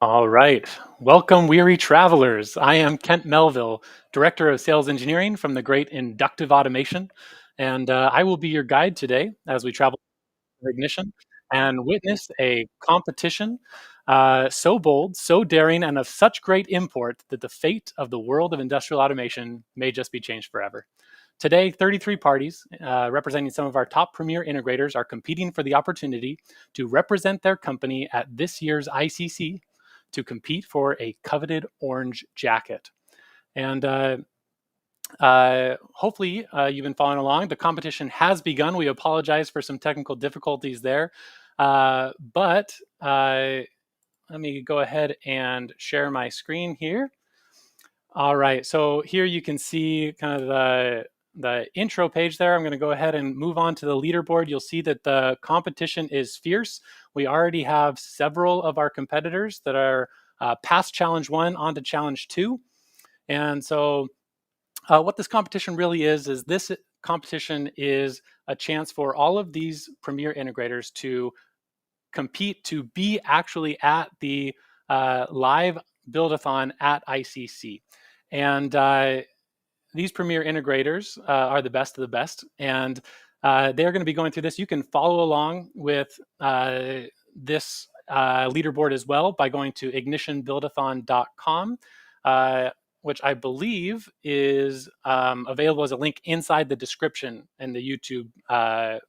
All right. Welcome, weary travelers. I am Kent Melville, Director of Sales Engineering from the great Inductive Automation, and I will be your guide today as we travel to Ignition and witness a competition so bold, so daring, and of such great import that the fate of the world of industrial automation may just be changed forever. Today, 33 parties representing some of our top premier integrators are competing for the opportunity to represent their company at this year's ICC to compete for a coveted orange jacket. And hopefully you've been following along. The competition has begun. We apologize for some technical difficulties there. But let me go ahead and share my screen here. All right, so here you can see kind of the intro page there. I'm going to go ahead and move on to the leaderboard. You'll see that the competition is fierce. We already have several of our competitors that are past challenge 1 onto challenge 2. And so what this competition really is this competition is a chance for all of these premier integrators to compete to be actually at the live Build-a-Thon at ICC. And these premier integrators are the best of the best, and they're going to be going through this. You can follow along with this leaderboard as well by going to ignitionbuildathon.com, which I believe is available as a link inside the description in the YouTube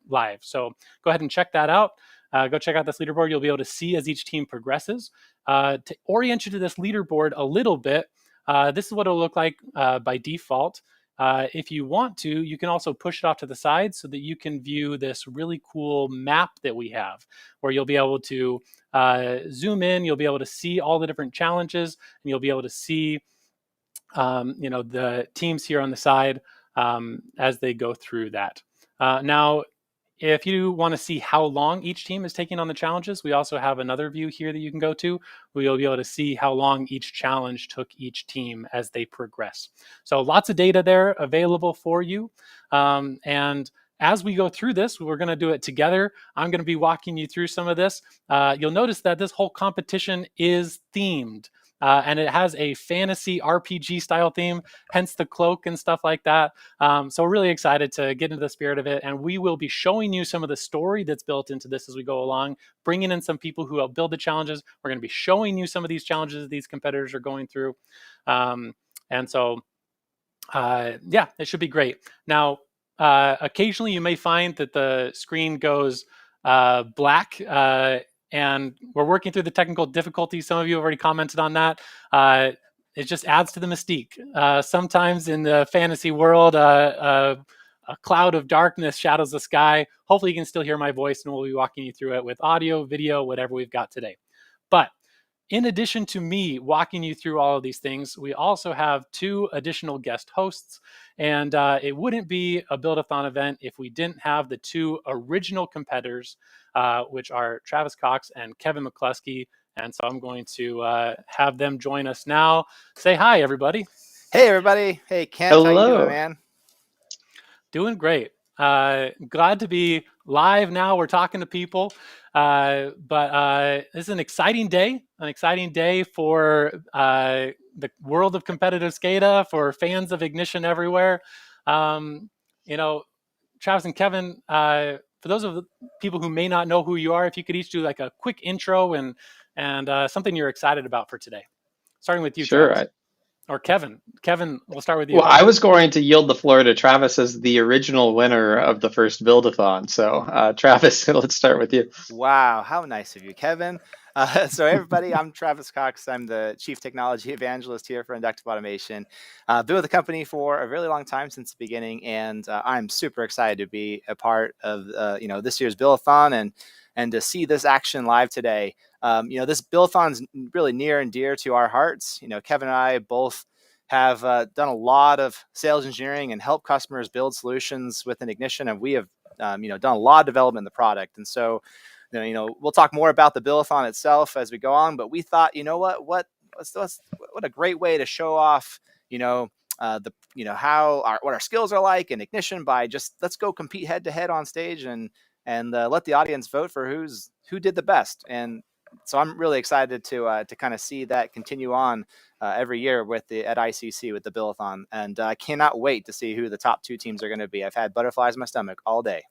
live. So go ahead and check that out. Go check out this leaderboard. You'll be able to see as each team progresses. To orient you to this leaderboard a little bit, this is what it'll look like by default. If you want to, you can also push it off to the side so that you can view this really cool map that we have, where you'll be able to zoom in, you'll be able to see all the different challenges, and you'll be able to see the teams here on the side as they go through that. Now, if you want to see how long each team is taking on the challenges, we also have another view here that you can go to, where you'll be able to see how long each challenge took each team as they progress. So lots of data there available for you. And as we go through this, we're going to do it together. I'm going to be walking you through some of this. You'll notice that this whole competition is themed. And it has a fantasy RPG style theme, hence the cloak and stuff like that. So we're really excited to get into the spirit of it. And we will be showing you some of the story that's built into this as we go along, bringing in some people who help build the challenges. We're going to be showing you some of these challenges these competitors are going through. And so, yeah, it should be great. Now, occasionally you may find that the screen goes black. And we're working through the technical difficulties. Some of you have already commented on that. It just adds to the mystique. Sometimes in the fantasy world, a cloud of darkness shadows the sky. Hopefully you can still hear my voice, and we'll be walking you through it with audio, video, whatever we've got today. But in addition to me walking you through all of these things, we also have 2 additional guest hosts. And it wouldn't be a Build-a-Thon event if we didn't have the 2 original competitors, which are Travis Cox and Kevin McCluskey. And so I'm going to have them join us now. Say hi, everybody. Hey, everybody. Hey, Kent. Hello. How you doing, man? Doing great. Glad to be live now. We're talking to people. But this is an exciting day for the world of competitive SCADA, for fans of Ignition everywhere. Travis and Kevin, for those of the people who may not know who you are, if you could each do like a quick intro and something you're excited about for today. Starting with you, Sure. Travis. Or Kevin. Kevin, we'll start with you. Well, I was going to yield the floor to Travis as the original winner of the first Build-a-Thon. So, Travis, let's start with you. Wow, how nice of you, Kevin. So everybody, I'm Travis Cox. I'm the Chief Technology Evangelist here for Inductive Automation. Been with the company for a really long time, since the beginning, and I'm super excited to be a part of this year's Build-a-Thon and to see this action live today. This Build-a-Thon is really near and dear to our hearts. Kevin and I both have done a lot of sales engineering and help customers build solutions within Ignition, and we have done a lot of development in the product. And so we'll talk more about the Build-a-Thon itself as we go on, but we thought, what a great way to show off what our skills are like in Ignition by just let's go compete head to head on stage and let the audience vote for who did the best. And So I'm really excited to kind of see that continue on every year with at ICC with the Build-a-Thon, and I cannot wait to see who the top 2 teams are going to be. I've had butterflies in my stomach all day.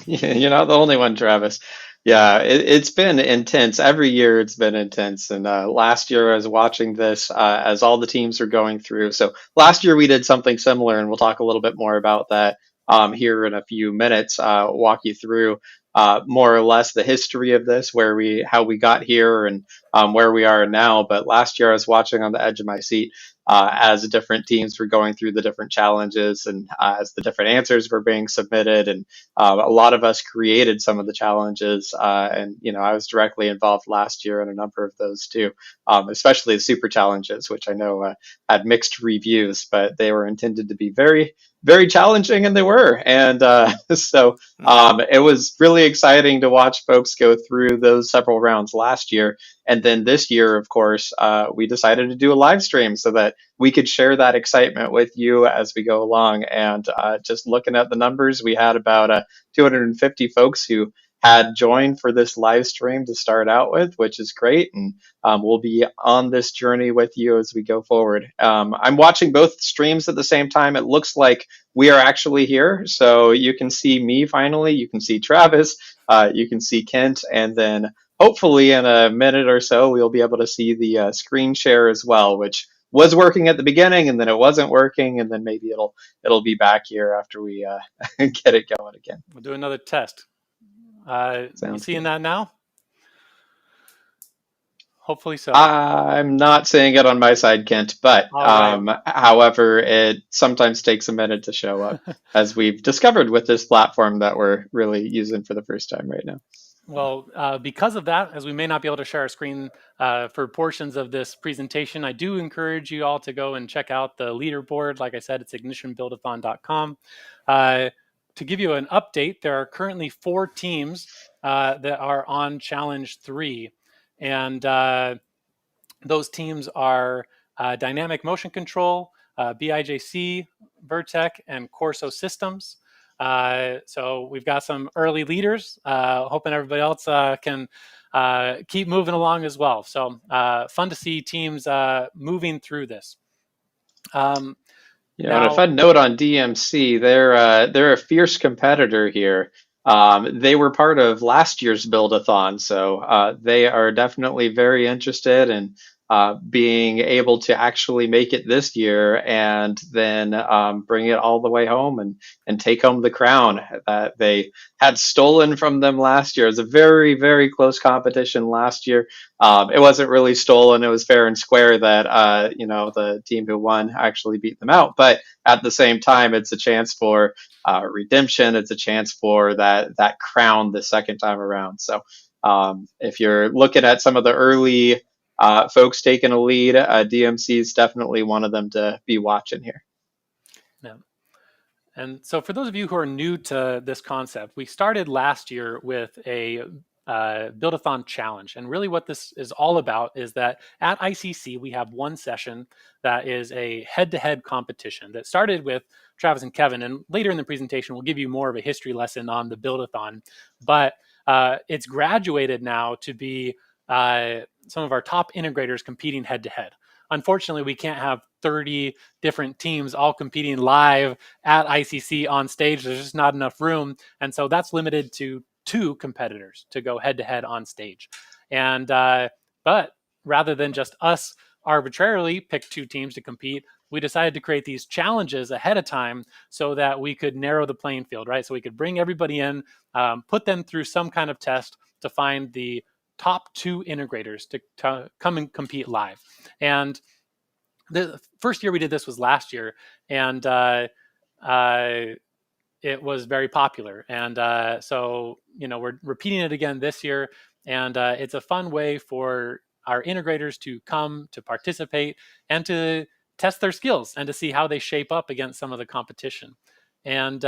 You're not the only one, Travis. Yeah, it's been intense. Every year it's been intense. And last year I was watching this as all the teams are going through. So last year we did something similar, and we'll talk a little bit more about that here in a few minutes. Walk you through more or less the history of this, how we got here, and where we are now. But last year I was watching on the edge of my seat as different teams were going through the different challenges, and as the different answers were being submitted, and a lot of us created some of the challenges, and I was directly involved last year in a number of those too, especially the super challenges, which I know had mixed reviews, but they were intended to be very, very challenging, and they were. And so it was really exciting to watch folks go through those several rounds last year. And then this year, of course, we decided to do a live stream so that we could share that excitement with you as we go along. And just looking at the numbers, we had about 250 folks who had joined for this live stream to start out with, which is great. And we'll be on this journey with you as we go forward. I'm watching both streams at the same time. It looks like we are actually here. So you can see me finally, you can see Travis, you can see Kent, and then hopefully in a minute or so, we'll be able to see the screen share as well, which was working at the beginning, and then it wasn't working, and then maybe it'll be back here after we get it going again. We'll do another test. You seeing that now? Hopefully so. I'm not seeing it on my side, Kent, but right. However, it sometimes takes a minute to show up, as we've discovered with this platform that we're really using for the first time right now. Well, because of that, as we may not be able to share our screen for portions of this presentation, I do encourage you all to go and check out the leaderboard. Like I said, it's ignitionbuildathon.com. To give you an update, there are currently 4 teams that are on Challenge 3. And those teams are Dynamic Motion Control, BIJC, Vertec, and Corso Systems. So we've got some early leaders, hoping everybody else can keep moving along as well. So fun to see teams moving through this. And a fun note on DMC, they're a fierce competitor here. They were part of last year's Build-a-Thon, so they are definitely very interested in being able to actually make it this year, and then bring it all the way home and take home the crown that they had stolen from them last year. It was a very, very close competition last year. It wasn't really stolen. It was fair and square that the team who won actually beat them out. But at the same time, it's a chance for redemption. It's a chance for that crown the second time around. So if you're looking at some of the early folks taking a lead, DMC is definitely one of them to be watching here. Yeah. And so for those of you who are new to this concept, we started last year with a Build-a-Thon challenge. And really what this is all about is that at ICC, we have one session that is a head-to-head competition that started with Travis and Kevin. And later in the presentation, we'll give you more of a history lesson on the Build-a-Thon. But it's graduated now to be some of our top integrators competing head-to-head. Unfortunately, we can't have 30 different teams all competing live at ICC on stage. There's just not enough room. And so that's limited to 2 competitors to go head-to-head on stage. And but rather than just us arbitrarily pick 2 teams to compete, we decided to create these challenges ahead of time so that we could narrow the playing field, right? So we could bring everybody in, put them through some kind of test to find the top 2 integrators to come and compete live. And the first year we did this was last year, and it was very popular. And so we're repeating it again this year, and it's a fun way for our integrators to come to participate and to test their skills and to see how they shape up against some of the competition. And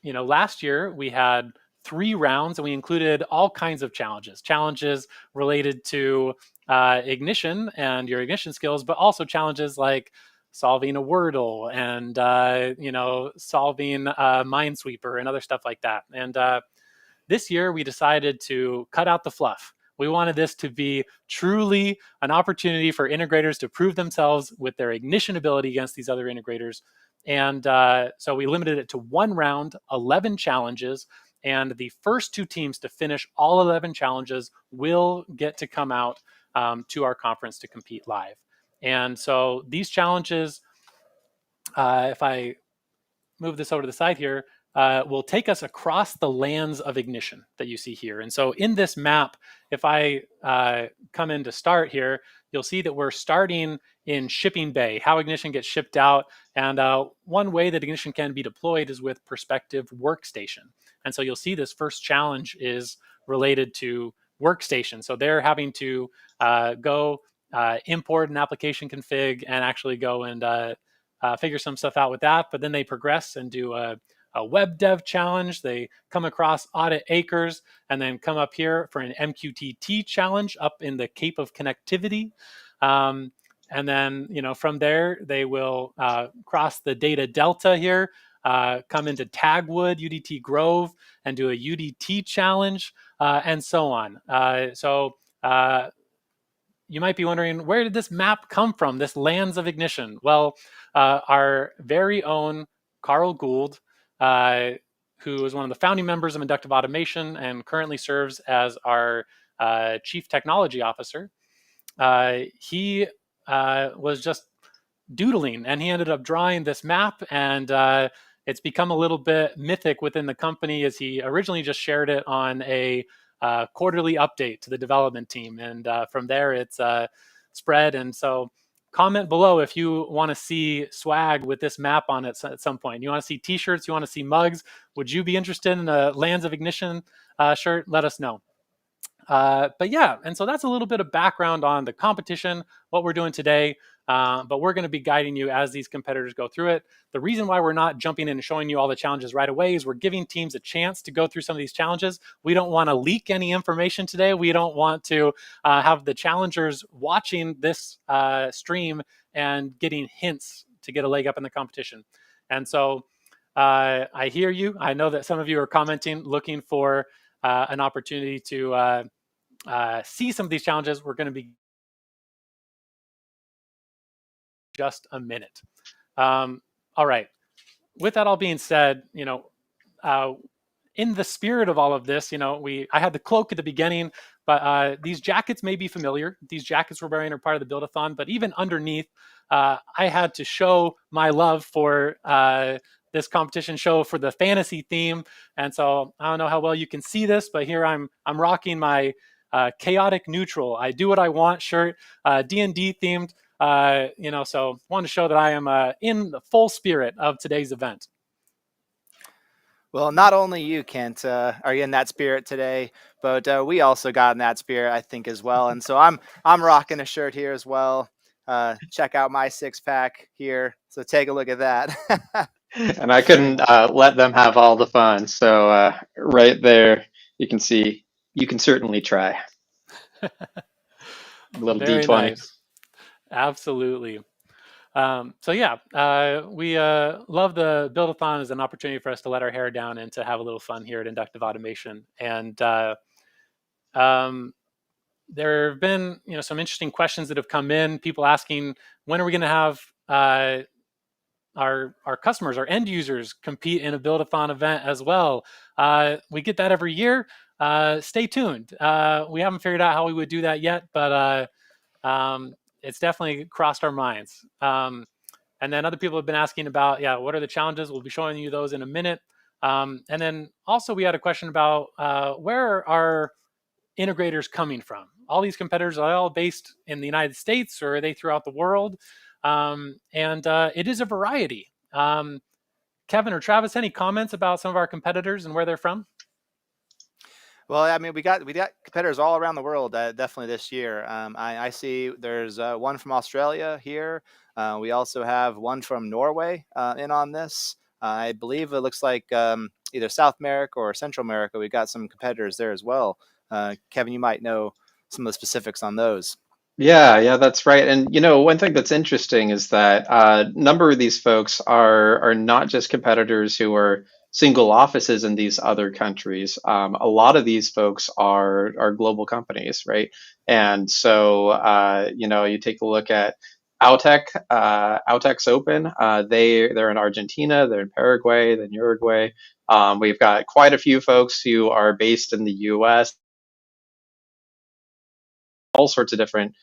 last year we had 3 rounds, and we included all kinds of challenges related to ignition and your ignition skills, but also challenges like solving a Wordle and solving a Minesweeper and other stuff like that. And this year we decided to cut out the fluff. We wanted this to be truly an opportunity for integrators to prove themselves with their ignition ability against these other integrators. And so we limited it to 1 round, 11 challenges, and the first 2 teams to finish all 11 challenges will get to come out to our conference to compete live. And so these challenges, if I move this over to the side here, will take us across the lands of ignition that you see here. And so in this map, if I come in to start here, you'll see that we're starting in shipping bay, how ignition gets shipped out. And one way that ignition can be deployed is with perspective workstation. And so you'll see this first challenge is related to workstation. So they're having to go import an application config and actually go and figure some stuff out with that. But then they progress and do a web dev challenge. They come across audit acres and then come up here for an MQTT challenge up in the Cape of Connectivity. And then, from there, they will cross the data delta here, come into Tagwood, UDT Grove, and do a UDT challenge, and so on. So you might be wondering, where did this map come from, this lands of ignition? Well, our very own Carl Gould, who is one of the founding members of Inductive Automation and currently serves as our Chief Technology Officer, he was just doodling and he ended up drawing this map, and it's become a little bit mythic within the company, as he originally just shared it on a quarterly update to the development team, and from there it's spread. And so comment below if you want to see swag with this map on it at some point. You want to see t-shirts, you want to see mugs. Would you be interested in a Lands of Ignition shirt? Let us know. But yeah, and so that's a little bit of background on the competition, what we're doing today. But we're going to be guiding you as these competitors go through it. The reason why we're not jumping in and showing you all the challenges right away is we're giving teams a chance to go through some of these challenges. We don't want to leak any information today. We don't want to have the challengers watching this stream and getting hints to get a leg up in the competition. And so I hear you. I know that some of you are commenting, looking for an opportunity to see some of these challenges. We're going to be just a minute. All right. With that all being said, in the spirit of all of this, I had the cloak at the beginning, but these jackets may be familiar. These jackets we're wearing are part of the Build-a-Thon, but even underneath, I had to show my love for this competition show for the fantasy theme. And so I don't know how well you can see this, but here I'm rocking my chaotic neutral, I do what I want shirt, D&D themed. So wanted to show that I am in the full spirit of today's event. Well, not only you, Kent, are you in that spirit today, but we also got in that spirit, I think, as well. And so I'm rocking a shirt here as well. Check out my 6-pack here. So take a look at that. And I couldn't let them have all the fun. So right there, you can see, you can certainly try. A little Very D20. nice. Absolutely. So yeah, we love the Build-a-Thon as an opportunity for us to let our hair down and to have a little fun here at Inductive Automation. And there have been some interesting questions that have come in. People asking, when are we going to have our customers, our end users, compete in a Build-a-Thon event as well? We get that every year. Stay tuned. We haven't figured out how we would do that yet, but it's definitely crossed our minds. And then other people have been asking about, what are the challenges? We'll be showing you those in a minute. And then also we had a question about where are integrators coming from? All these competitors, are they all based in the United States, or are they throughout the world? And it is a variety. Kevin or Travis, any comments about some of our competitors and where they're from? Well, I mean, we got competitors all around the world, definitely this year. I see there's one from Australia here. We also have one from Norway in on this. I believe it looks like either South America or Central America. We've got some competitors there as well. Kevin, you might know some of the specifics on those. Yeah, that's right. And one thing that's interesting is that a number of these folks are not just competitors who are single offices in these other countries. A lot of these folks are global companies, right? And so, you take a look at Autex Open. They're in Argentina, they're in Paraguay, then Uruguay. We've got quite a few folks who are based in the U.S., all sorts of different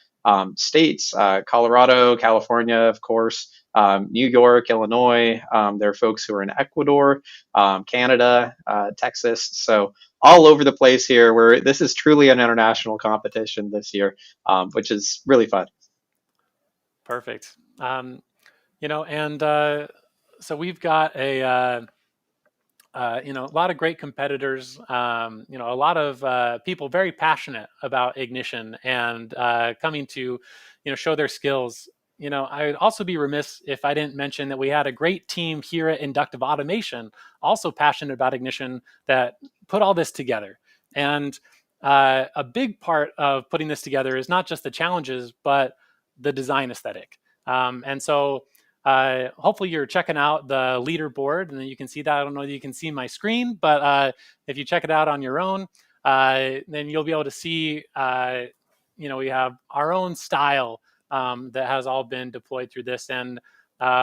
states, Colorado, California, of course, New York, Illinois. There are folks who are in Ecuador, Canada, Texas. So all over the place here, where this is truly an international competition this year, which is really fun. Perfect. And so we've got a lot of great competitors, a lot of people very passionate about ignition and coming to, show their skills. I'd also be remiss if I didn't mention that we had a great team here at Inductive Automation, also passionate about ignition, that put all this together. And a big part of putting this together is not just the challenges, but the design aesthetic. And so hopefully you're checking out the leaderboard, and then you can see that. I don't know if you can see my screen, but if you check it out on your own, then you'll be able to see, we have our own style that has all been deployed through this. And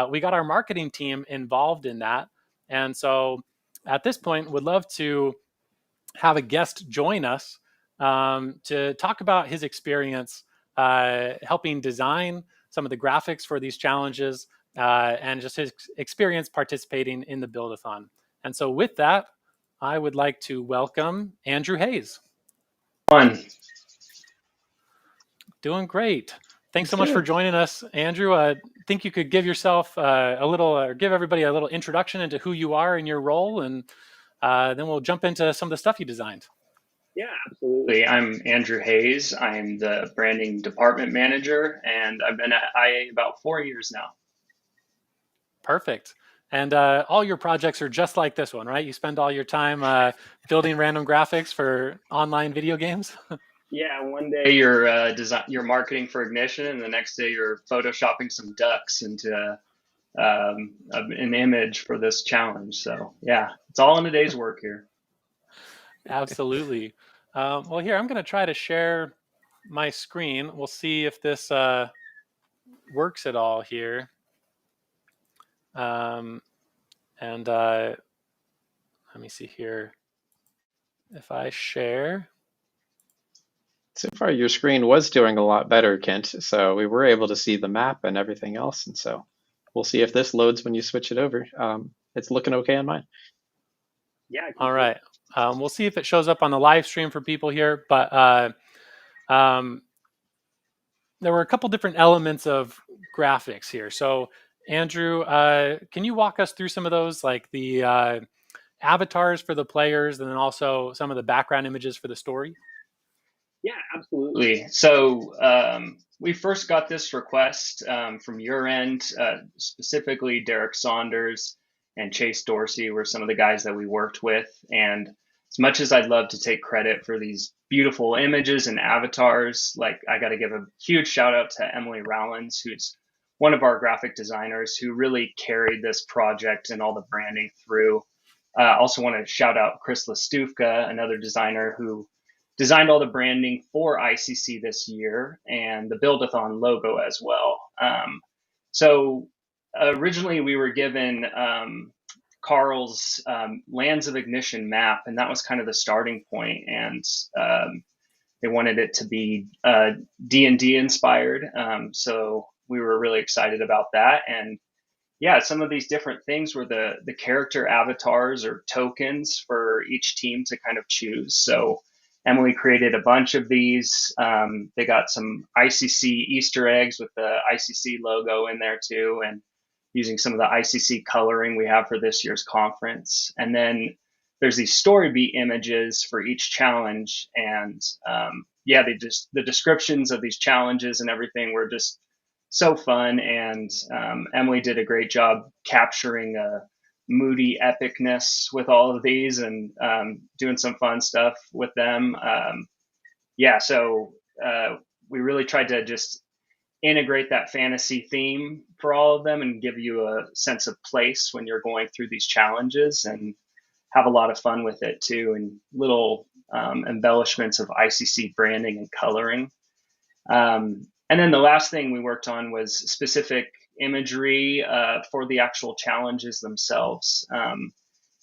we got our marketing team involved in that. And so at this point, would love to have a guest join us to talk about his experience helping design some of the graphics for these challenges, and just his experience participating in the Build-a-Thon. And so with that, I would like to welcome Andrew Hayes. Fun. Doing great. Thanks so much for joining us, Andrew. I think you could give yourself give everybody a little introduction into who you are and your role, and then we'll jump into some of the stuff you designed. Yeah, absolutely. I'm Andrew Hayes. I'm the branding department manager, and I've been at IA about 4 years now. Perfect. And all your projects are just like this one, right? You spend all your time building random graphics for online video games? Yeah, one day you're marketing for ignition, and the next day you're photoshopping some ducks into an image for this challenge. So yeah, it's all in a day's work here. Absolutely. Well, here, I'm going to try to share my screen. We'll see if this works at all here. And let me see here. If I share. So far, your screen was doing a lot better, Kent. So we were able to see the map and everything else. And so we'll see if this loads when you switch it over. It's looking okay on mine. Yeah. All right. We'll see if it shows up on the live stream for people here. But there were a couple different elements of graphics here. So Andrew, can you walk us through some of those, like the avatars for the players, and then also some of the background images for the story? Yeah, absolutely. So we first got this request from your end, specifically Derek Saunders and Chase Dorsey were some of the guys that we worked with. And as much as I'd love to take credit for these beautiful images and avatars, like I got to give a huge shout out to Emily Rowlands, who's one of our graphic designers who really carried this project and all the branding through. Also want to shout out Chris Lastufka, another designer who designed all the branding for ICC this year and the Build-a-Thon logo as well. So originally we were given Carl's Lands of Ignition map, and that was kind of the starting point. And they wanted it to be D&D inspired. So we were really excited about that. And yeah, some of these different things were the character avatars or tokens for each team to kind of choose. So Emily created a bunch of these. They got some ICC Easter eggs with the ICC logo in there too, and using some of the ICC coloring we have for this year's conference. And then there's these story beat images for each challenge. And the descriptions of these challenges and everything were just so fun. And Emily did a great job capturing moody epicness with all of these and doing some fun stuff with them. So we really tried to just integrate that fantasy theme for all of them and give you a sense of place when you're going through these challenges. And have a lot of fun with it too, and little embellishments of ICC branding and coloring. And then the last thing we worked on was specific imagery for the actual challenges themselves.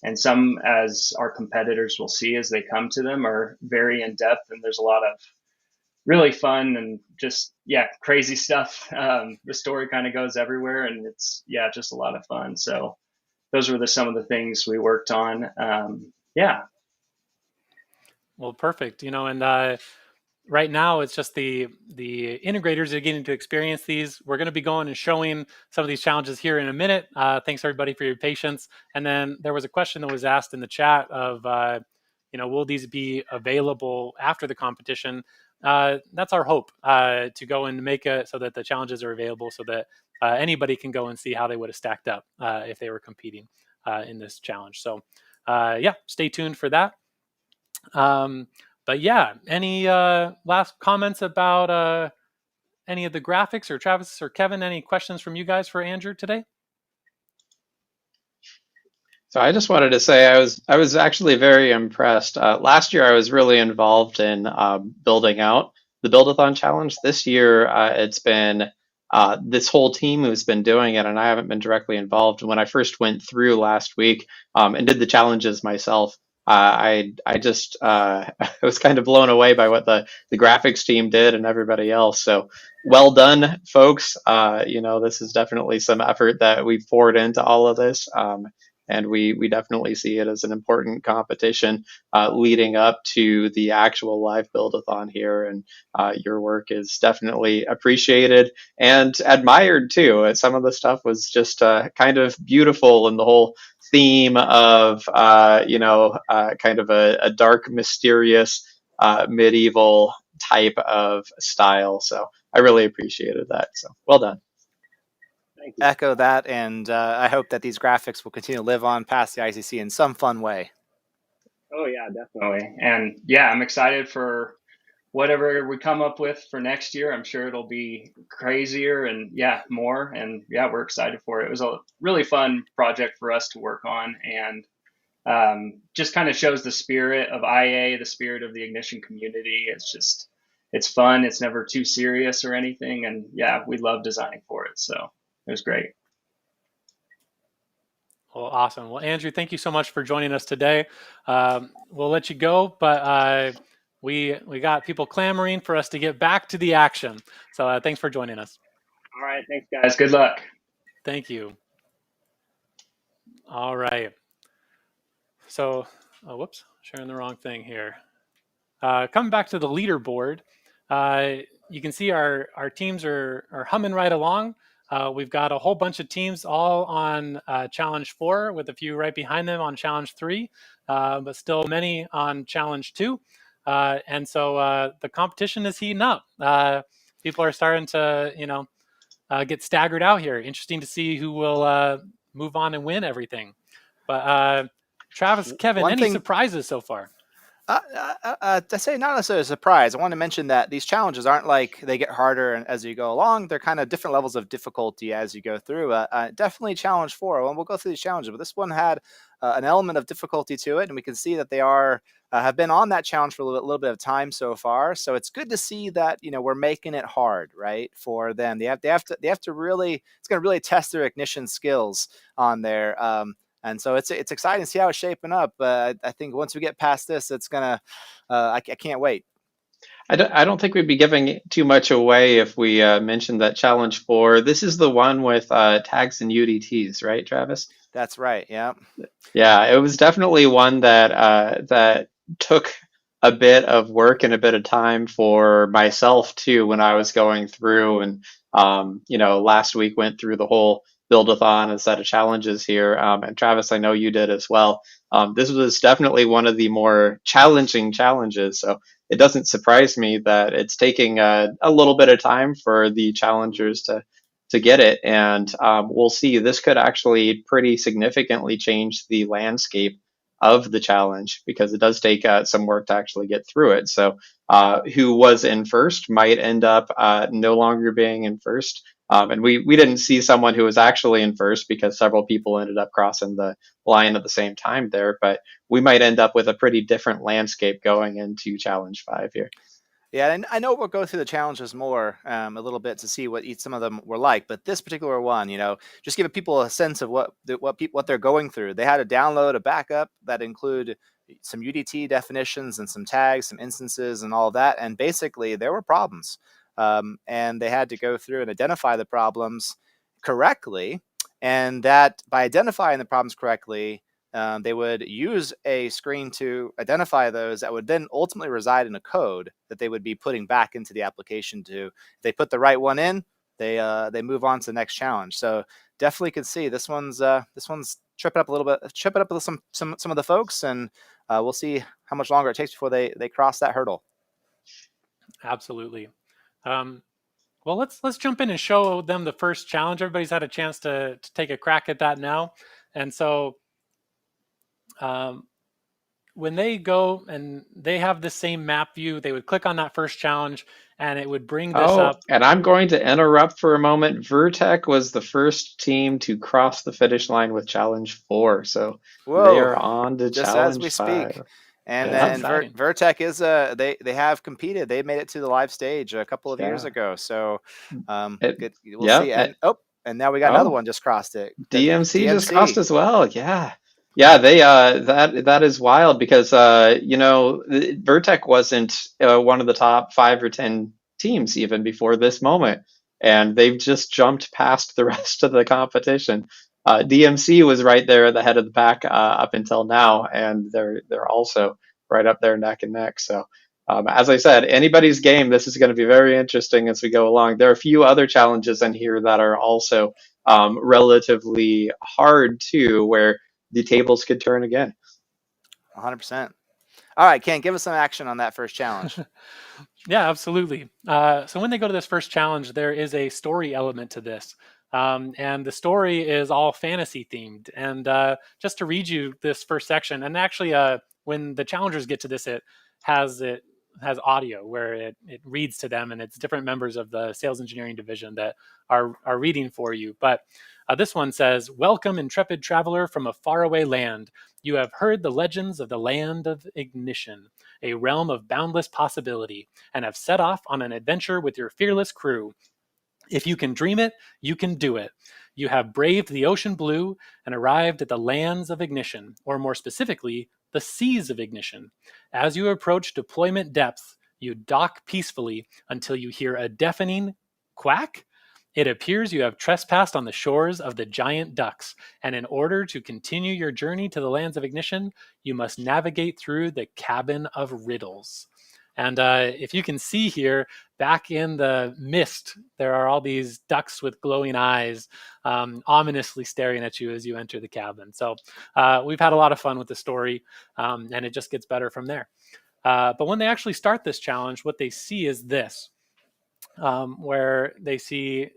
And some, as our competitors will see as they come to them, are very in depth, and there's a lot of really fun and just crazy stuff. The story kind of goes everywhere, and it's just a lot of fun. So those were some of the things we worked on. Well, perfect. And right now it's just the integrators are getting to experience these. We're going to be going and showing some of these challenges here in a minute. Thanks everybody for your patience. And then there was a question that was asked in the chat of, will these be available after the competition? That's our hope, to go and make it so that the challenges are available, so that anybody can go and see how they would have stacked up if they were competing in this challenge. So stay tuned for that. But yeah, any last comments about any of the graphics, or Travis or Kevin, any questions from you guys for Andrew today? So I just wanted to say I was actually very impressed. Last year I was really involved in building out the Build-a-Thon challenge. This year it's been this whole team who's been doing it, and I haven't been directly involved. When I first went through last week and did the challenges myself, I just I was kind of blown away by what the graphics team did and everybody else. So well done, folks. This is definitely some effort that we poured into all of this. And we definitely see it as an important competition leading up to the actual live Build-a-Thon here. And your work is definitely appreciated and admired too. Some of the stuff was just kind of beautiful, and the whole theme of kind of a dark, mysterious, medieval type of style. So I really appreciated that. So well done. Thank you. Echo that, and I hope that these graphics will continue to live on past the ICC in some fun way. Oh yeah, definitely. And I'm excited for whatever we come up with for next year. I'm sure it'll be crazier and more. And we're excited for it. It was a really fun project for us to work on, and just kind of shows the spirit of IA, the spirit of the Ignition community. It's fun. It's never too serious or anything. And we love designing for it. So it was great. Well, awesome. Well, Andrew, thank you so much for joining us today. We'll let you go, but we got people clamoring for us to get back to the action. So thanks for joining us. All right. Thanks, guys. Good luck. Thank you. All right. So, whoops, sharing the wrong thing here. Coming back to the leaderboard, you can see our teams are humming right along. We've got a whole bunch of teams all on Challenge 4, with a few right behind them on Challenge 3, but still many on Challenge 2. And so the competition is heating up. People are starting to, get staggered out here. Interesting to see who will move on and win everything. But Travis, Kevin, surprises so far? To say not necessarily a surprise, I want to mention that these challenges aren't like they get harder as you go along. They're kind of different levels of difficulty as you go through. Definitely Challenge 4. Well, we'll go through these challenges, but this one had an element of difficulty to it, and we can see that they have been on that challenge for a little bit of time so far. So it's good to see that we're making it hard, right, for them. They have to really. It's going to really test their Ignition skills on there. And so it's exciting to see how it's shaping up. I think once we get past this, it's gonna. I can't wait. I don't think we'd be giving too much away if we mentioned that Challenge 4. This is the one with tags and UDTs, right, Travis? That's right. Yeah. Yeah, it was definitely one that took a bit of work and a bit of time for myself too when I was going through, and last week went through the whole Build-a-Thon and set of challenges here. And Travis, I know you did as well. This was definitely one of the more challenging challenges. So it doesn't surprise me that it's taking a little bit of time for the challengers to get it. And we'll see, this could actually pretty significantly change the landscape of the challenge, because it does take some work to actually get through it. So who was in first might end up no longer being in first. And we didn't see someone who was actually in first because several people ended up crossing the line at the same time there. But we might end up with a pretty different landscape going into Challenge 5 here. Yeah, and I know we'll go through the challenges more a little bit to see what each some of them were like, but this particular one, just giving people a sense of what they're going through. They had to download a backup that include some UDT definitions and some tags, some instances, and all of that. And basically, there were problems, and they had to go through and identify the problems correctly. And that by identifying the problems correctly, they would use a screen to identify those that would then ultimately reside in a code that they would be putting back into the application to. If they put the right one in, they move on to the next challenge. So definitely can see this one's tripping up a little bit, tripping up with some of the folks, and we'll see how much longer it takes before they cross that hurdle. Absolutely. Well, let's jump in and show them the first challenge. Everybody's had a chance to take a crack at that now, and so. When they go and they have the same map view, they would click on that first challenge and it would bring this up. And I'm going to interrupt for a moment. Vertec was the first team to cross the finish line with Challenge 4. So they are on to just Challenge as we 5. Speak. And then Vertec is they have competed. They made it to the live stage a couple of years ago. So we'll see. And now we got another one just crossed it. DMC just crossed as well. Yeah, they that is wild because Vertec wasn't one of the top 5 or 10 teams even before this moment, and they've just jumped past the rest of the competition. DMC was right there at the head of the pack up until now, and they're also right up there neck and neck. So as I said, anybody's game. This is going to be very interesting as we go along. There are a few other challenges in here that are also relatively hard too, where the tables could turn again. 100%. All right, Ken, give us some action on that first challenge. Yeah, absolutely. So when they go to this first challenge, there is a story element to this. And the story is all fantasy themed. And just to read you this first section, and actually when the challengers get to this, it has audio where it reads to them, and it's different members of the sales engineering division that are reading for you. But this one says, "Welcome, intrepid traveler from a faraway land. You have heard the legends of the land of ignition, a realm of boundless possibility, and have set off on an adventure with your fearless crew. If you can dream it, you can do it. You have braved the ocean blue and arrived at the lands of ignition, or more specifically, the seas of ignition. As you approach deployment depth, you dock peacefully until you hear a deafening quack. It appears you have trespassed on the shores of the giant ducks, and in order to continue your journey to the lands of ignition, you must navigate through the cabin of riddles." And if you can see here, back in the mist, there are all these ducks with glowing eyes, ominously staring at you as you enter the cabin. So we've had a lot of fun with the story, and it just gets better from there. But when they actually start this challenge, what they see is this. Where they see,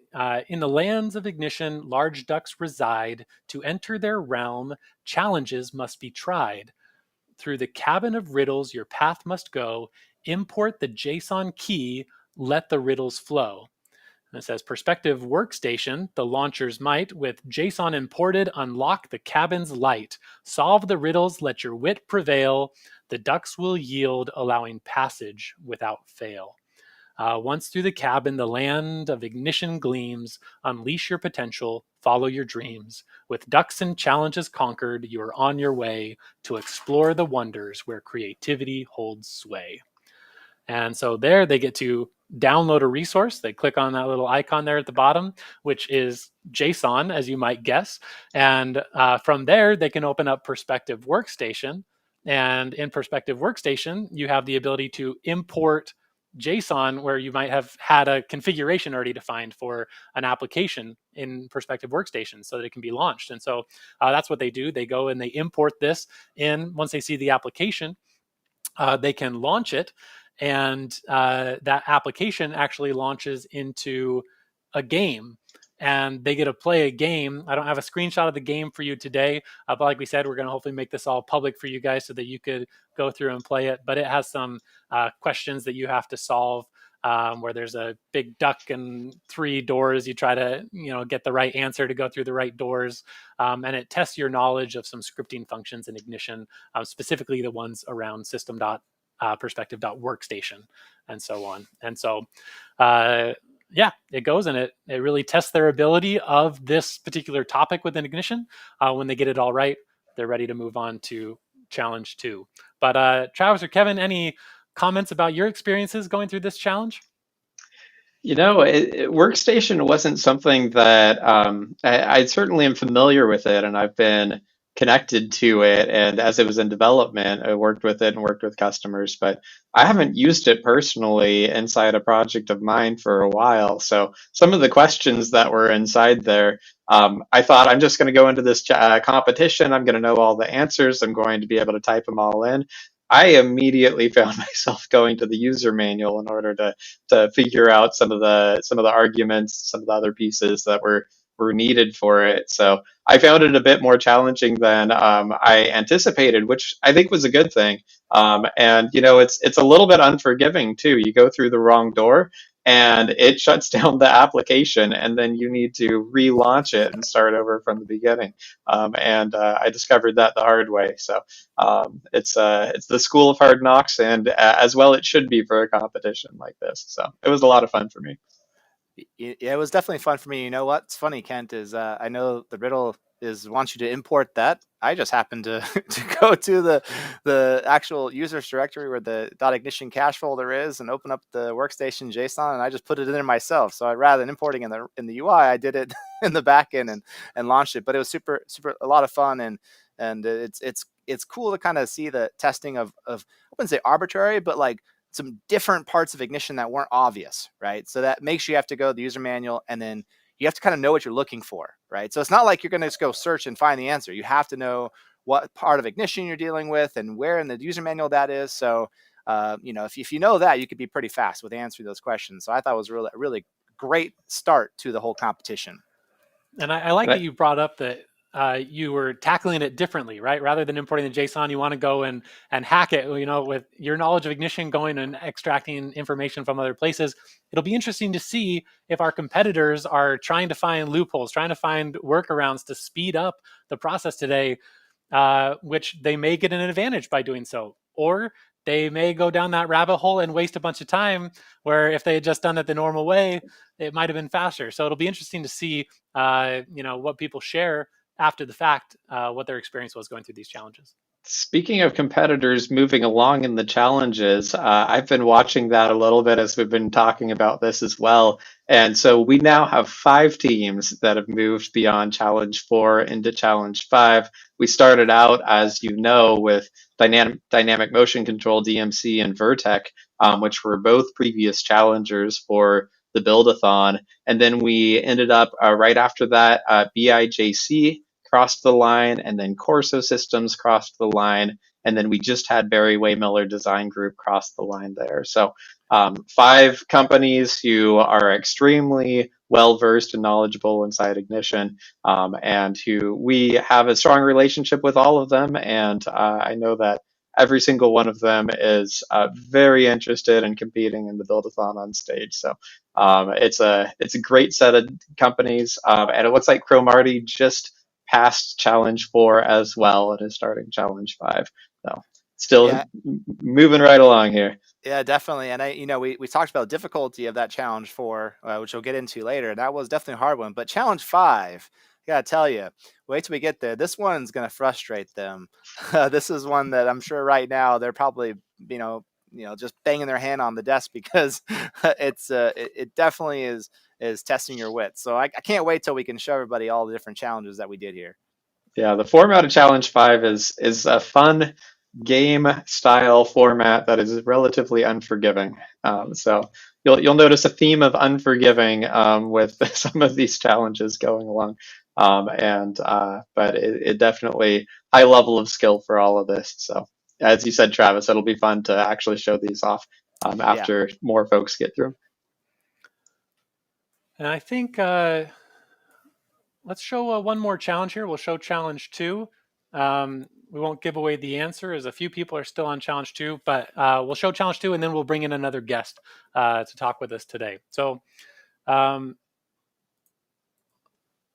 in the lands of ignition, large ducks reside. To enter their realm, challenges must be tried. Through the cabin of riddles, your path must go. Import the JSON key, let the riddles flow. And it says, perspective workstation, the launchers might, with JSON imported, unlock the cabin's light. Solve the riddles, let your wit prevail. The ducks will yield, allowing passage without fail. Once through the cabin, the land of ignition gleams. Unleash your potential, follow your dreams. With ducks and challenges conquered, you are on your way to explore the wonders where creativity holds sway. And so there they get to download a resource. They click on that little icon there at the bottom, which is JSON, as you might guess. And from there, they can open up Perspective Workstation. And in Perspective Workstation, you have the ability to import JSON where you might have had a configuration already defined for an application in Perspective Workstation so that it can be launched. And so that's what they do. They go and they import this in. Once they see the application, they can launch it. And that application actually launches into a game. And they get to play a game. I don't have a screenshot of the game for you today, but like we said, we're going to hopefully make this all public for you guys so that you could go through and play it. But it has some questions that you have to solve where there's a big duck and 3 doors. You try to get the right answer to go through the right doors, and it tests your knowledge of some scripting functions in Ignition, specifically the ones around system perspective workstation and so on. And so yeah, it goes and it really tests their ability of this particular topic within Ignition. When they get it all right, they're ready to move on to challenge 2. But Travis or Kevin, any comments about your experiences going through this challenge? Workstation wasn't something that I certainly am familiar with it, and I've been connected to it. And as it was in development, I worked with it and worked with customers, but I haven't used it personally inside a project of mine for a while. So some of the questions that were inside there, I thought I'm just going to go into this competition. I'm going to know all the answers. I'm going to be able to type them all in. I immediately found myself going to the user manual in order to figure out some of the arguments, some of the other pieces that were needed for it. So I found it a bit more challenging than I anticipated, which I think was a good thing. And it's a little bit unforgiving too. You go through the wrong door and it shuts down the application, and then you need to relaunch it and start over from the beginning. And I discovered that the hard way. So it's the school of hard knocks, and as well it should be for a competition like this. So it was a lot of fun for me. Yeah, it was definitely fun for me. You know what's funny, Kent, is I know the riddle wants you to import that. I just happened to go to the actual users directory where the .ignition cache folder is and open up the workstation JSON, and I just put it in there myself. So rather than importing in the UI, I did it in the backend and launched it. But it was super a lot of fun, and it's cool to kind of see the testing of I wouldn't say arbitrary, but like some different parts of Ignition that weren't obvious, right? So that makes you have to go to the user manual, and then you have to kind of know what you're looking for, right? So it's not like you're going to just go search and find the answer. You have to know what part of Ignition you're dealing with and where in the user manual that is. So, if you know that, you could be pretty fast with answering those questions. So I thought it was a really great start to the whole competition. And I like that you brought up that you were tackling it differently, right? Rather than importing the JSON, you want to go and hack it, with your knowledge of Ignition, going and extracting information from other places. It'll be interesting to see if our competitors are trying to find loopholes, trying to find workarounds to speed up the process today, which they may get an advantage by doing so. Or they may go down that rabbit hole and waste a bunch of time, where if they had just done it the normal way, it might have been faster. So it'll be interesting to see, what people share after the fact, what their experience was going through these challenges. Speaking of competitors moving along in the challenges, I've been watching that a little bit as we've been talking about this as well. And so we now have 5 teams that have moved beyond Challenge 4 into Challenge 5. We started out, as you know, with Dynamic Motion Control, DMC, and Vertec, which were both previous challengers for the Build-a-Thon. And then we ended up right after that, BIJC crossed the line, and then Corso Systems crossed the line, and then we just had Barry Waymiller Design Group cross the line there. So 5 companies who are extremely well-versed and knowledgeable inside Ignition, and who we have a strong relationship with all of them, and I know that every single one of them is very interested in competing in the Build-a-Thon on stage. So it's a great set of companies, and it looks like Cromartie just passed Challenge 4 as well and is starting Challenge 5. So still moving right along here. Yeah, definitely. And we talked about the difficulty of that Challenge 4, which we'll get into later. That was definitely a hard one. But Challenge 5, I gotta tell you, wait till we get there. This one's gonna frustrate them. This is one that I'm sure right now they're probably just banging their hand on the desk because it definitely is testing your wits. So I can't wait till we can show everybody all the different challenges that we did here. Yeah, the format of Challenge 5 is a fun game style format that is relatively unforgiving. So you'll notice a theme of unforgiving with some of these challenges going along. But it definitely high level of skill for all of this. So as you said, Travis, it'll be fun to actually show these off after more folks get through. And I think let's show one more challenge here. We'll show Challenge 2. We won't give away the answer, as a few people are still on challenge 2, but we'll show challenge 2, and then we'll bring in another guest to talk with us today. So, all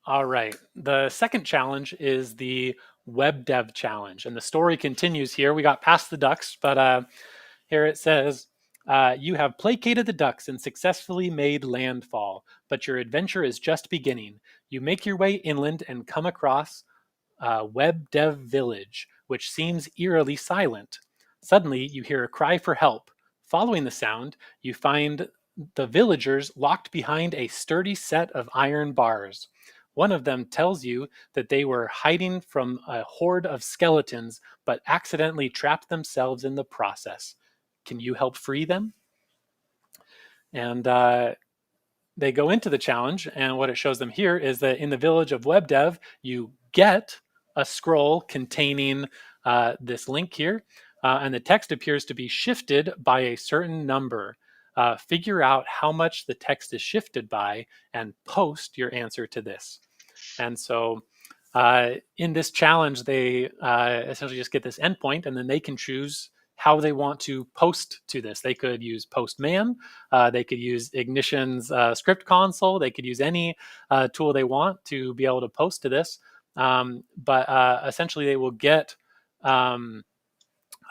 right. The second challenge is the web dev challenge, and the story continues here. We got past the ducks, but here it says, you have placated the ducks and successfully made landfall, but your adventure is just beginning. You make your way inland and come across Web Dev Village, which seems eerily silent. Suddenly, you hear a cry for help. Following the sound, you find the villagers locked behind a sturdy set of iron bars. One of them tells you that they were hiding from a horde of skeletons, but accidentally trapped themselves in the process. Can you help free them? And they go into the challenge, and what it shows them here is that in the village of web dev, you get a scroll containing this link here, and the text appears to be shifted by a certain number. Figure out how much the text is shifted by and post your answer to this. And so in this challenge, they essentially just get this endpoint, and then they can choose how they want to post to this. They could use Postman, they could use Ignition's script console, they could use any tool they want to be able to post to this. But essentially, they will get a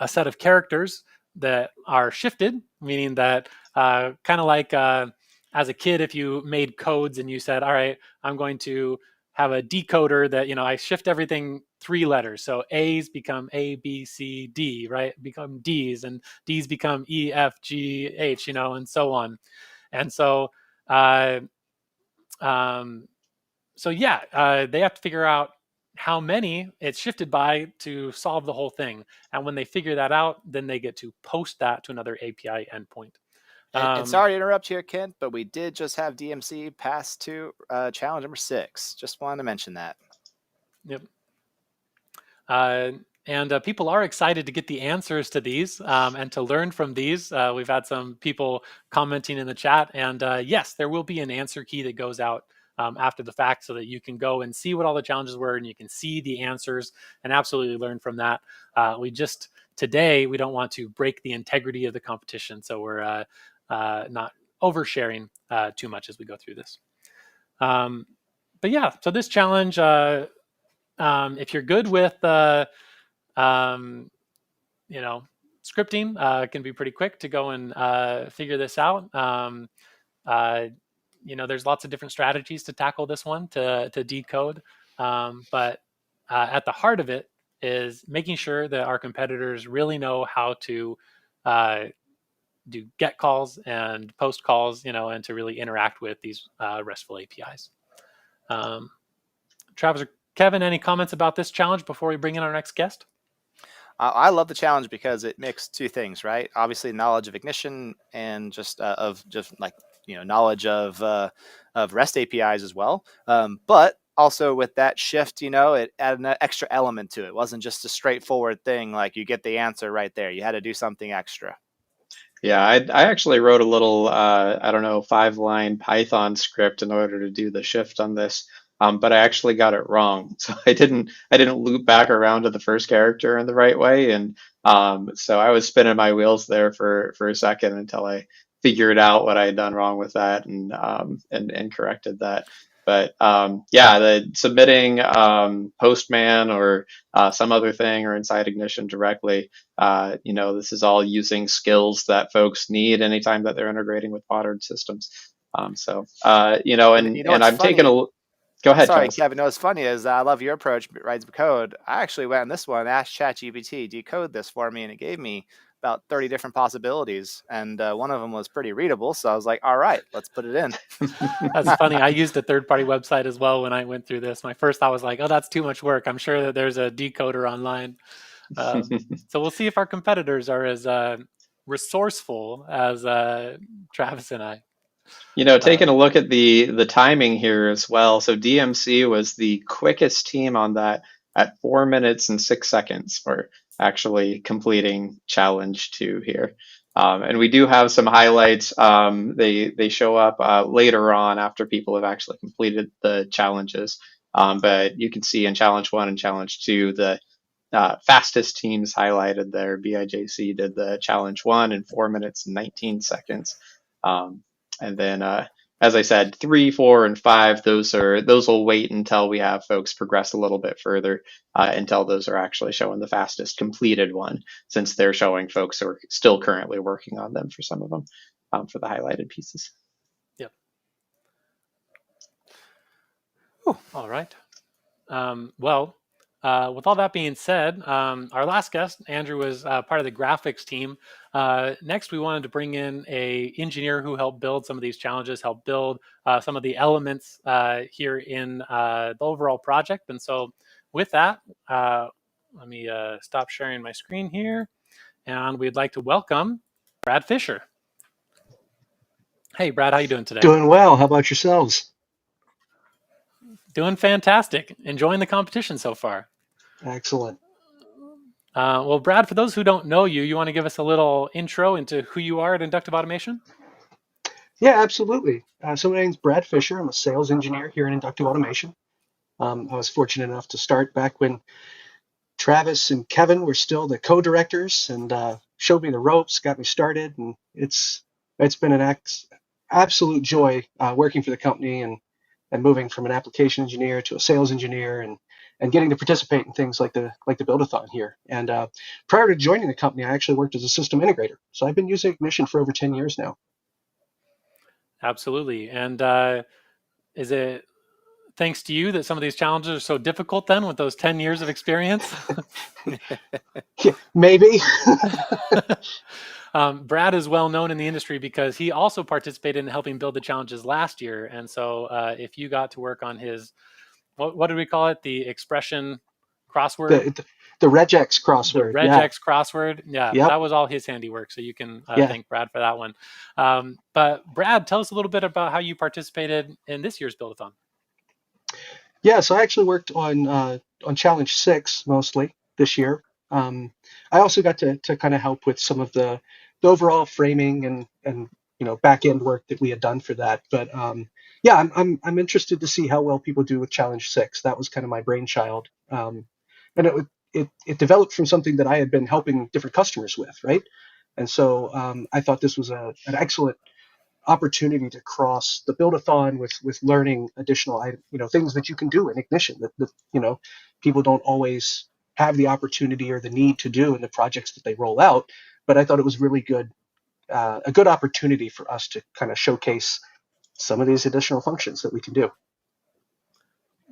set of characters that are shifted, meaning that kind of like as a kid, if you made codes and you said, all right, I'm going to have a decoder that, I shift everything 3 letters. So A's become A, B, C, D, right? Become D's, and D's become E, F, G, H, and so on. And so, they have to figure out how many it's shifted by to solve the whole thing. And when they figure that out, then they get to post that to another API endpoint. And sorry to interrupt here, Kent, but we did just have DMC pass to challenge number 6. Just wanted to mention that. Yep. And people are excited to get the answers to these and to learn from these. We've had some people commenting in the chat, and yes, there will be an answer key that goes out after the fact so that you can go and see what all the challenges were, and you can see the answers and absolutely learn from that. Today, we don't want to break the integrity of the competition, so we're not oversharing too much as we go through this. But yeah, so this challenge, if you're good with scripting, it can be pretty quick to go and figure this out. There's lots of different strategies to tackle this one, to decode. But at the heart of it is making sure that our competitors really know how to do get calls and post calls, and to really interact with these RESTful APIs. Travis or Kevin, any comments about this challenge before we bring in our next guest? I love the challenge because it mixed 2 things, right? Obviously, knowledge of Ignition and knowledge of REST APIs as well. But also with that shift, it added an extra element to it. It wasn't just a straightforward thing like you get the answer right there. You had to do something extra. Yeah, I actually wrote a little, 5-line Python script in order to do the shift on this. But I actually got it wrong. So I didn't loop back around to the first character in the right way. And so I was spinning my wheels there for a second until I figured out what I had done wrong with that and corrected that. But the submitting Postman or some other thing or inside Ignition directly, this is all using skills that folks need anytime that they're integrating with modern systems. I'm taking a Go ahead, Sorry, Travis. Kevin. What's funny is I love your approach, writes code. I actually went on this one, asked ChatGPT, decode this for me, and it gave me about 30 different possibilities. And one of them was pretty readable. So I was like, all right, let's put it in. That's funny. I used a third-party website as well when I went through this. My first thought was like, oh, that's too much work. I'm sure that there's a decoder online. So we'll see if our competitors are as resourceful as Travis and I. Taking a look at the timing here as well. So DMC was the quickest team on that at 4 minutes and 6 seconds for actually completing challenge 2 here. And we do have some highlights. They show up later on after people have actually completed the challenges. But you can see in challenge 1 and challenge 2, the fastest teams highlighted there. BIJC did the challenge 1 in 4 minutes and 19 seconds. And then, as I said, 3, 4, and 5, those will wait until we have folks progress a little bit further, until those are actually showing the fastest completed one, since they're showing folks who are still currently working on them for some of them, for the highlighted pieces. Yep. All right. With all that being said, our last guest, Andrew, was part of the graphics team. Next, we wanted to bring in a engineer who helped build some of these challenges, help build some of the elements here in the overall project. And so with that, let me stop sharing my screen here. And we'd like to welcome Brad Fisher. Hey, Brad, how you doing today? Doing well. How about yourselves? Doing fantastic. Enjoying the competition so far. Excellent. Well, Brad, for those who don't know you, you want to give us a little intro into who you are at Inductive Automation? Yeah, absolutely. So my name's Brad Fisher. I'm a sales engineer here in Inductive Automation. I was fortunate enough to start back when Travis and Kevin were still the co-directors, and showed me the ropes, got me started, and it's been an absolute joy working for the company and moving from an application engineer to a sales engineer and getting to participate in things like the Build-a-Thon here. And prior to joining the company, I actually worked as a system integrator. So I've been using Ignition for over 10 years now. Absolutely. And is it thanks to you that some of these challenges are so difficult then with those 10 years of experience? Yeah, maybe. Brad is well known in the industry because he also participated in helping build the challenges last year. And so if you got to work on his, what did we call it? The expression crossword? The regex crossword. The regex crossword. Yeah, yep. That was all his handiwork. So you can thank Brad for that one. But Brad, tell us a little bit about how you participated in this year's Build-a-Thon. Yeah, so I actually worked on Challenge 6 mostly this year. I also got to kind of help with some of the overall framing and back end work that we had done for that. But yeah, I'm interested to see how well people do with Challenge 6. That was kind of my brainchild, and it developed from something that I had been helping different customers with, right? And so I thought this was an excellent opportunity to cross the Build-a-Thon with learning additional things that you can do in Ignition that people don't always have the opportunity or the need to do in the projects that they roll out. But I thought it was really good, a good opportunity for us to kind of showcase some of these additional functions that we can do.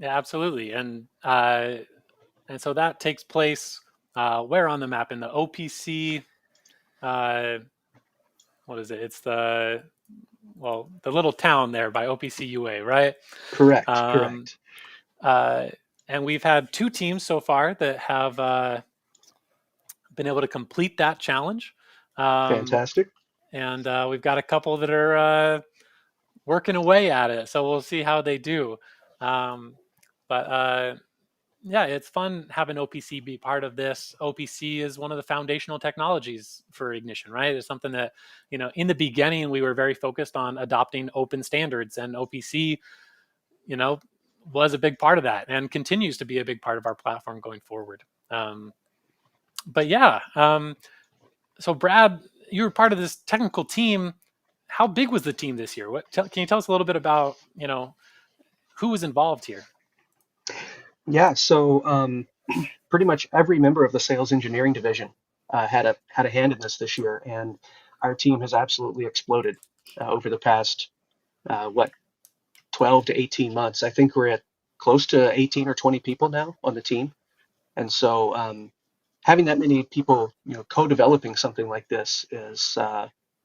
Yeah, absolutely. And so that takes place where on the map? In the OPC, what is it? It's the little town there by OPC UA, right? Correct, correct. And we've had 2 teams so far that have been able to complete that challenge. Fantastic. And we've got a couple that are working away at it. So we'll see how they do. Yeah, it's fun having OPC be part of this. OPC is one of the foundational technologies for Ignition, right? It's something that, in the beginning, we were very focused on adopting open standards, and OPC, was a big part of that and continues to be a big part of our platform going forward. So Brad, you were part of this technical team. How big was the team this year? Can you tell us a little bit about, who was involved here? Yeah, so pretty much every member of the sales engineering division had a hand in this year, and our team has absolutely exploded over the past 12 to 18 months. I think we're at close to 18 or 20 people now on the team, and so having that many people, co-developing something like this is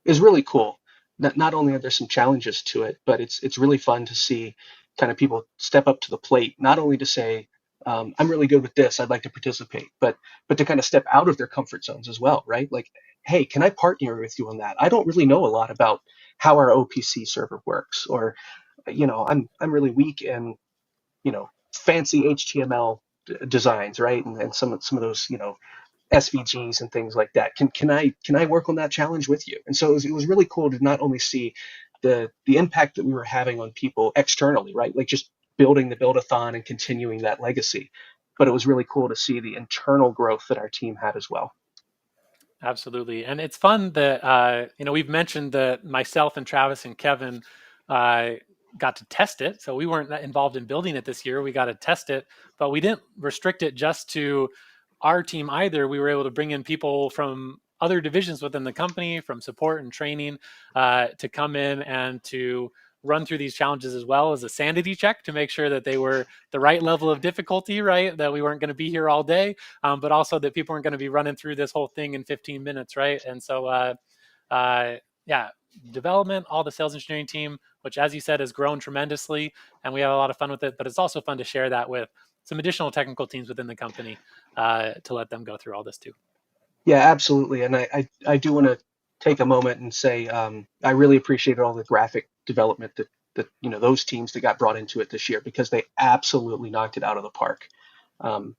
really cool. Not only are there some challenges to it, but it's really fun to see kind of people step up to the plate, not only to say, I'm really good with this, I'd like to participate, but to kind of step out of their comfort zones as well, right? Like, hey, can I partner with you on that? I don't really know a lot about how our OPC server works, or, I'm really weak in, fancy HTML designs, right? And some of those, SVGs and things like that. Can I work on that challenge with you? And so it was really cool to not only see the impact that we were having on people externally, right? Like just building the Build-a-Thon and continuing that legacy, but it was really cool to see the internal growth that our team had as well. Absolutely. And it's fun that, we've mentioned that myself and Travis and Kevin got to test it. So we weren't involved in building it this year. We got to test it, but we didn't restrict it just to our team either. We were able to bring in people from other divisions within the company, from support and training, to come in and to run through these challenges as well as a sanity check to make sure that they were the right level of difficulty, right? That we weren't going to be here all day, but also that people weren't going to be running through this whole thing in 15 minutes, right? And so, development, all the sales engineering team, which as you said has grown tremendously, and we have a lot of fun with it, but it's also fun to share that with some additional technical teams within the company to let them go through all this too. Yeah, absolutely. And I do want to take a moment and say I really appreciated all the graphic development that those teams that got brought into it this year, because they absolutely knocked it out of the park.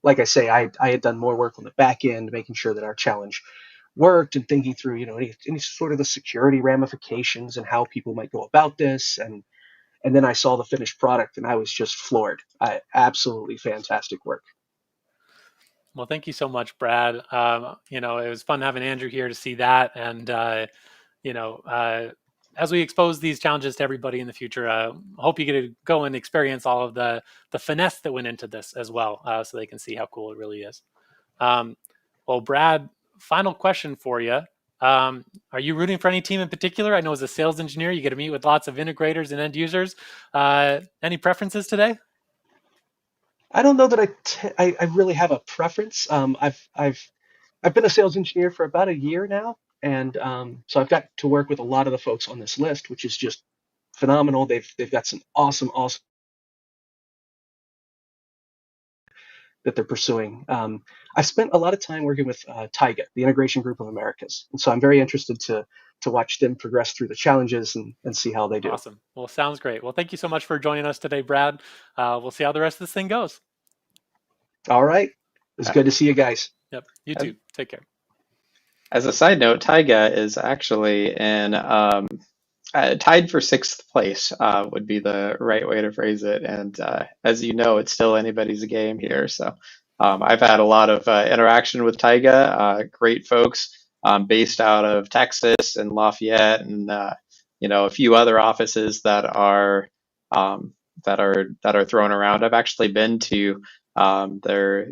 Like I say, I had done more work on the back end, making sure that our challenge worked and thinking through any sort of the security ramifications and how people might go about this, and then I saw the finished product and I was just floored. Absolutely fantastic work. Well, thank you so much, Brad. It was fun having Andrew here to see that. And, as we expose these challenges to everybody in the future, I hope you get to go and experience all of the finesse that went into this as well, so they can see how cool it really is. Well, Brad, final question for you. Are you rooting for any team in particular? I know as a sales engineer, you get to meet with lots of integrators and end users. Any preferences today? I don't know that I really have a preference. I've been a sales engineer for about a year now, and so I've got to work with a lot of the folks on this list, which is just phenomenal. They've got some awesome that they're pursuing. I've spent a lot of time working with Taiga, the Integration Group of Americas, and so I'm very interested to watch them progress through the challenges and see how they do. Awesome. Well, sounds great. Well, thank you so much for joining us today, Brad. We'll see how the rest of this thing goes. All right. It's good to see you guys. Yep. You too. Take care. As a side note, Taiga is actually in tied for sixth place, would be the right way to phrase it. And as you know, it's still anybody's game here. So I've had a lot of interaction with Taiga, great folks based out of Texas and Lafayette, and a few other offices that are thrown around. I've actually been to their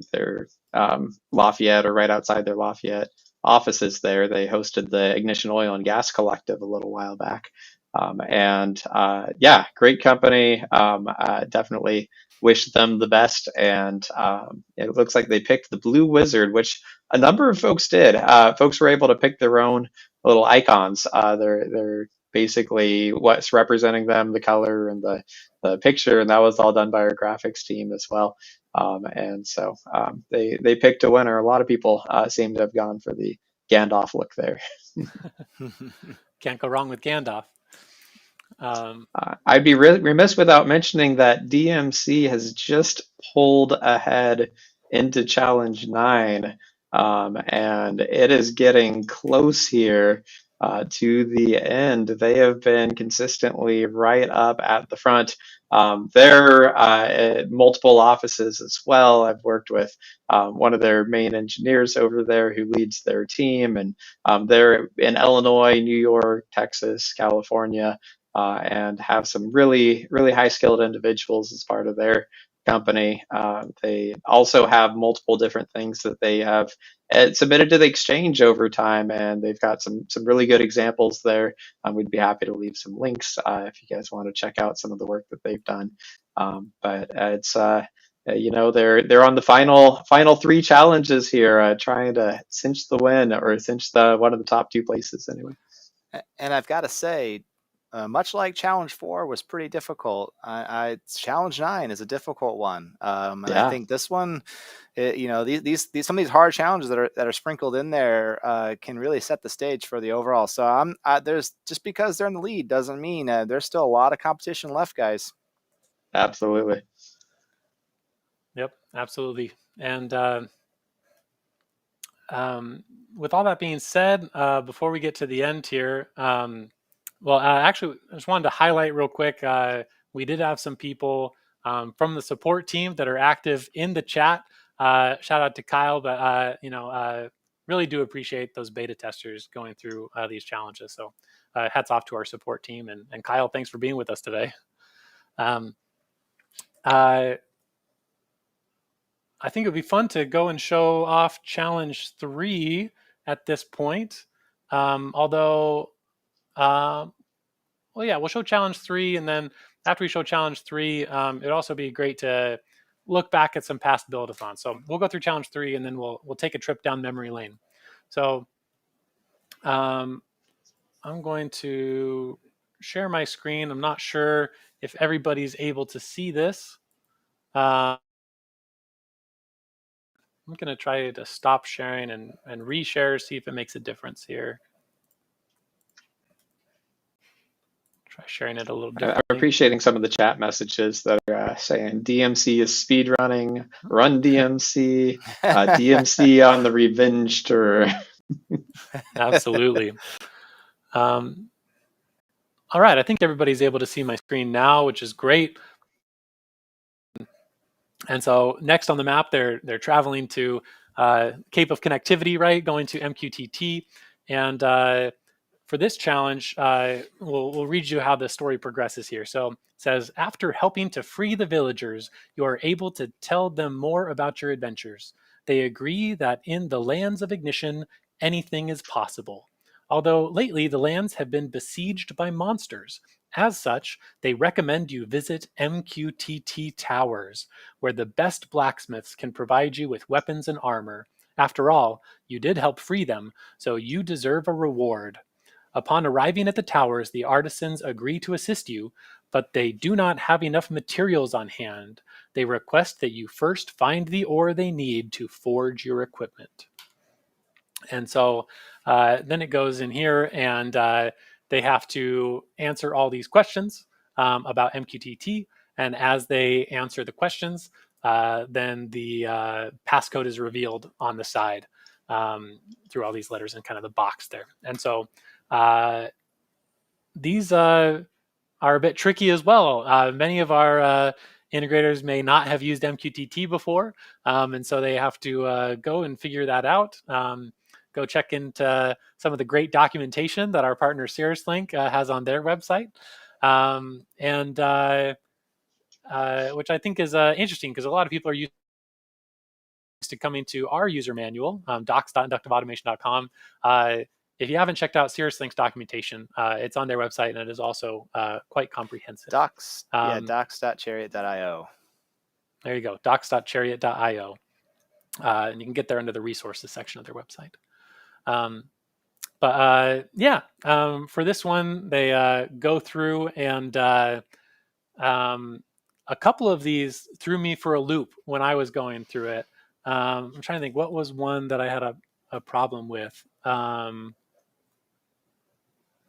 Lafayette, or right outside their Lafayette offices there. They hosted the Ignition Oil and Gas Collective a little while back. Great company. Definitely wish them the best. And it looks like they picked the Blue Wizard, which a number of folks did. Folks were able to pick their own little icons. They're basically what's representing them, the color and the picture, and that was all done by our graphics team as well. And so they picked a winner. A lot of people seem to have gone for the Gandalf look there. Can't go wrong with Gandalf. I'd be remiss without mentioning that DMC has just pulled ahead into Challenge 9, and it is getting close here to the end. They have been consistently right up at the front. They're at multiple offices as well. I've worked with one of their main engineers over there who leads their team, and they're in Illinois, New York, Texas, California, and have some really, really high-skilled individuals as part of their company. They also have multiple different things that they have submitted to the exchange over time, and they've got some really good examples there. We'd be happy to leave some links if you guys want to check out some of the work that they've done. But it's they're on the final three challenges here, trying to cinch the win, or cinch one of the top two places anyway. And I've got to say, much like Challenge 4 was pretty difficult, Challenge 9 is a difficult one. And I think this one, these some of these hard challenges that are sprinkled in there can really set the stage for the overall. So there's, just because they're in the lead doesn't mean there's still a lot of competition left, guys. Absolutely. Yep, absolutely. And with all that being said, before we get to the end here, actually, I just wanted to highlight real quick, we did have some people from the support team that are active in the chat shout out to Kyle, but really do appreciate those beta testers going through these challenges. So hats off to our support team, and Kyle, thanks for being with us today. I think it would be fun to go and show off challenge 3 at this point. Although, well, yeah, we'll show challenge 3, and then after we show challenge 3, it'd also be great to look back at some past Build-a-Thons. So we'll go through challenge 3, and then we'll take a trip down memory lane. So I'm going to share my screen. I'm not sure if everybody's able to see this. I'm going to try to stop sharing and reshare, see if it makes a difference here. Try sharing it a little differently. I'm appreciating some of the chat messages that are saying DMC is speed running, run DMC, DMC on the revenge tour. Absolutely. All right, I think everybody's able to see my screen now, which is great. And so next on the map, they're traveling to Cape of Connectivity, right? Going to MQTT. And for this challenge, we'll read you how the story progresses here. So it says, after helping to free the villagers, you are able to tell them more about your adventures. They agree that in the lands of ignition, anything is possible. Although lately the lands have been besieged by monsters. As such, they recommend you visit MQTT Towers, where the best blacksmiths can provide you with weapons and armor. After all, you did help free them, so you deserve a reward. Upon arriving at the towers, the artisans agree to assist you, but they do not have enough materials on hand. They request that you first find the ore they need to forge your equipment. And so then it goes in here, and they have to answer all these questions about MQTT. And as they answer the questions, then the passcode is revealed on the side through all these letters in kind of the box there. And so these are a bit tricky as well. Many of our integrators may not have used MQTT before, and so they have to go and figure that out. Go check into some of the great documentation that our partner CirrusLink has on their website, which I think is interesting because a lot of people are used to coming to our user manual, docs.inductiveautomation.com. If you haven't checked out CirrusLink's documentation, it's on their website, and it is also quite comprehensive. Docs.chariot.io. There you go, docs.chariot.io. And you can get there under the resources section of their website. For this one, they go through, and a couple of these threw me for a loop when I was going through it. I'm trying to think, what was one that I had a problem with?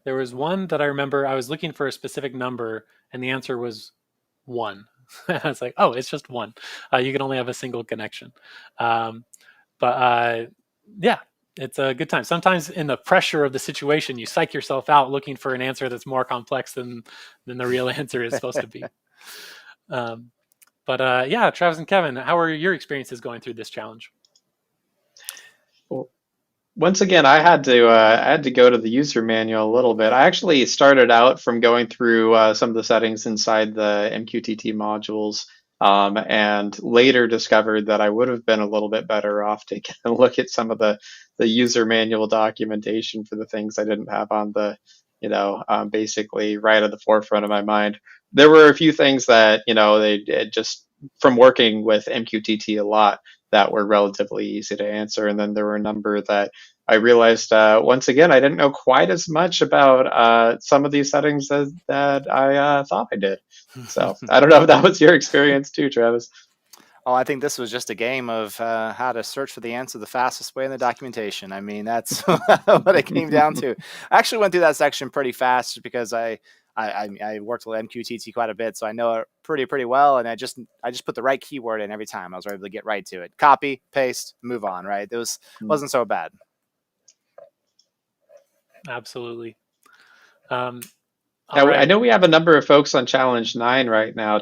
There was one that I remember I was looking for a specific number, and the answer was 1. I was like, oh, it's just 1. You can only have a single connection. It's a good time. Sometimes in the pressure of the situation, you psych yourself out looking for an answer that's more complex than the real answer is supposed to be. Travis and Kevin, how are your experiences going through this challenge? Well, once again, I had to go to the user manual a little bit. I actually started out from going through some of the settings inside the MQTT modules, and later discovered that I would have been a little bit better off taking a look at some of the user manual documentation for the things I didn't have on the, basically right at the forefront of my mind. There were a few things that, they just from working with MQTT a lot that were relatively easy to answer. And then there were a number that I realized, once again, I didn't know quite as much about some of these settings that I thought I did. So I don't know if that was your experience too, Travis. Oh, I think this was just a game of how to search for the answer the fastest way in the documentation. I mean, that's what it came down to. I actually went through that section pretty fast because I worked with MQTT quite a bit, so I know it pretty well. And I just put the right keyword in every time. I was able to get right to it. Copy, paste, move on. Right? It wasn't so bad. Absolutely. I know we have a number of folks on Challenge 9 right now.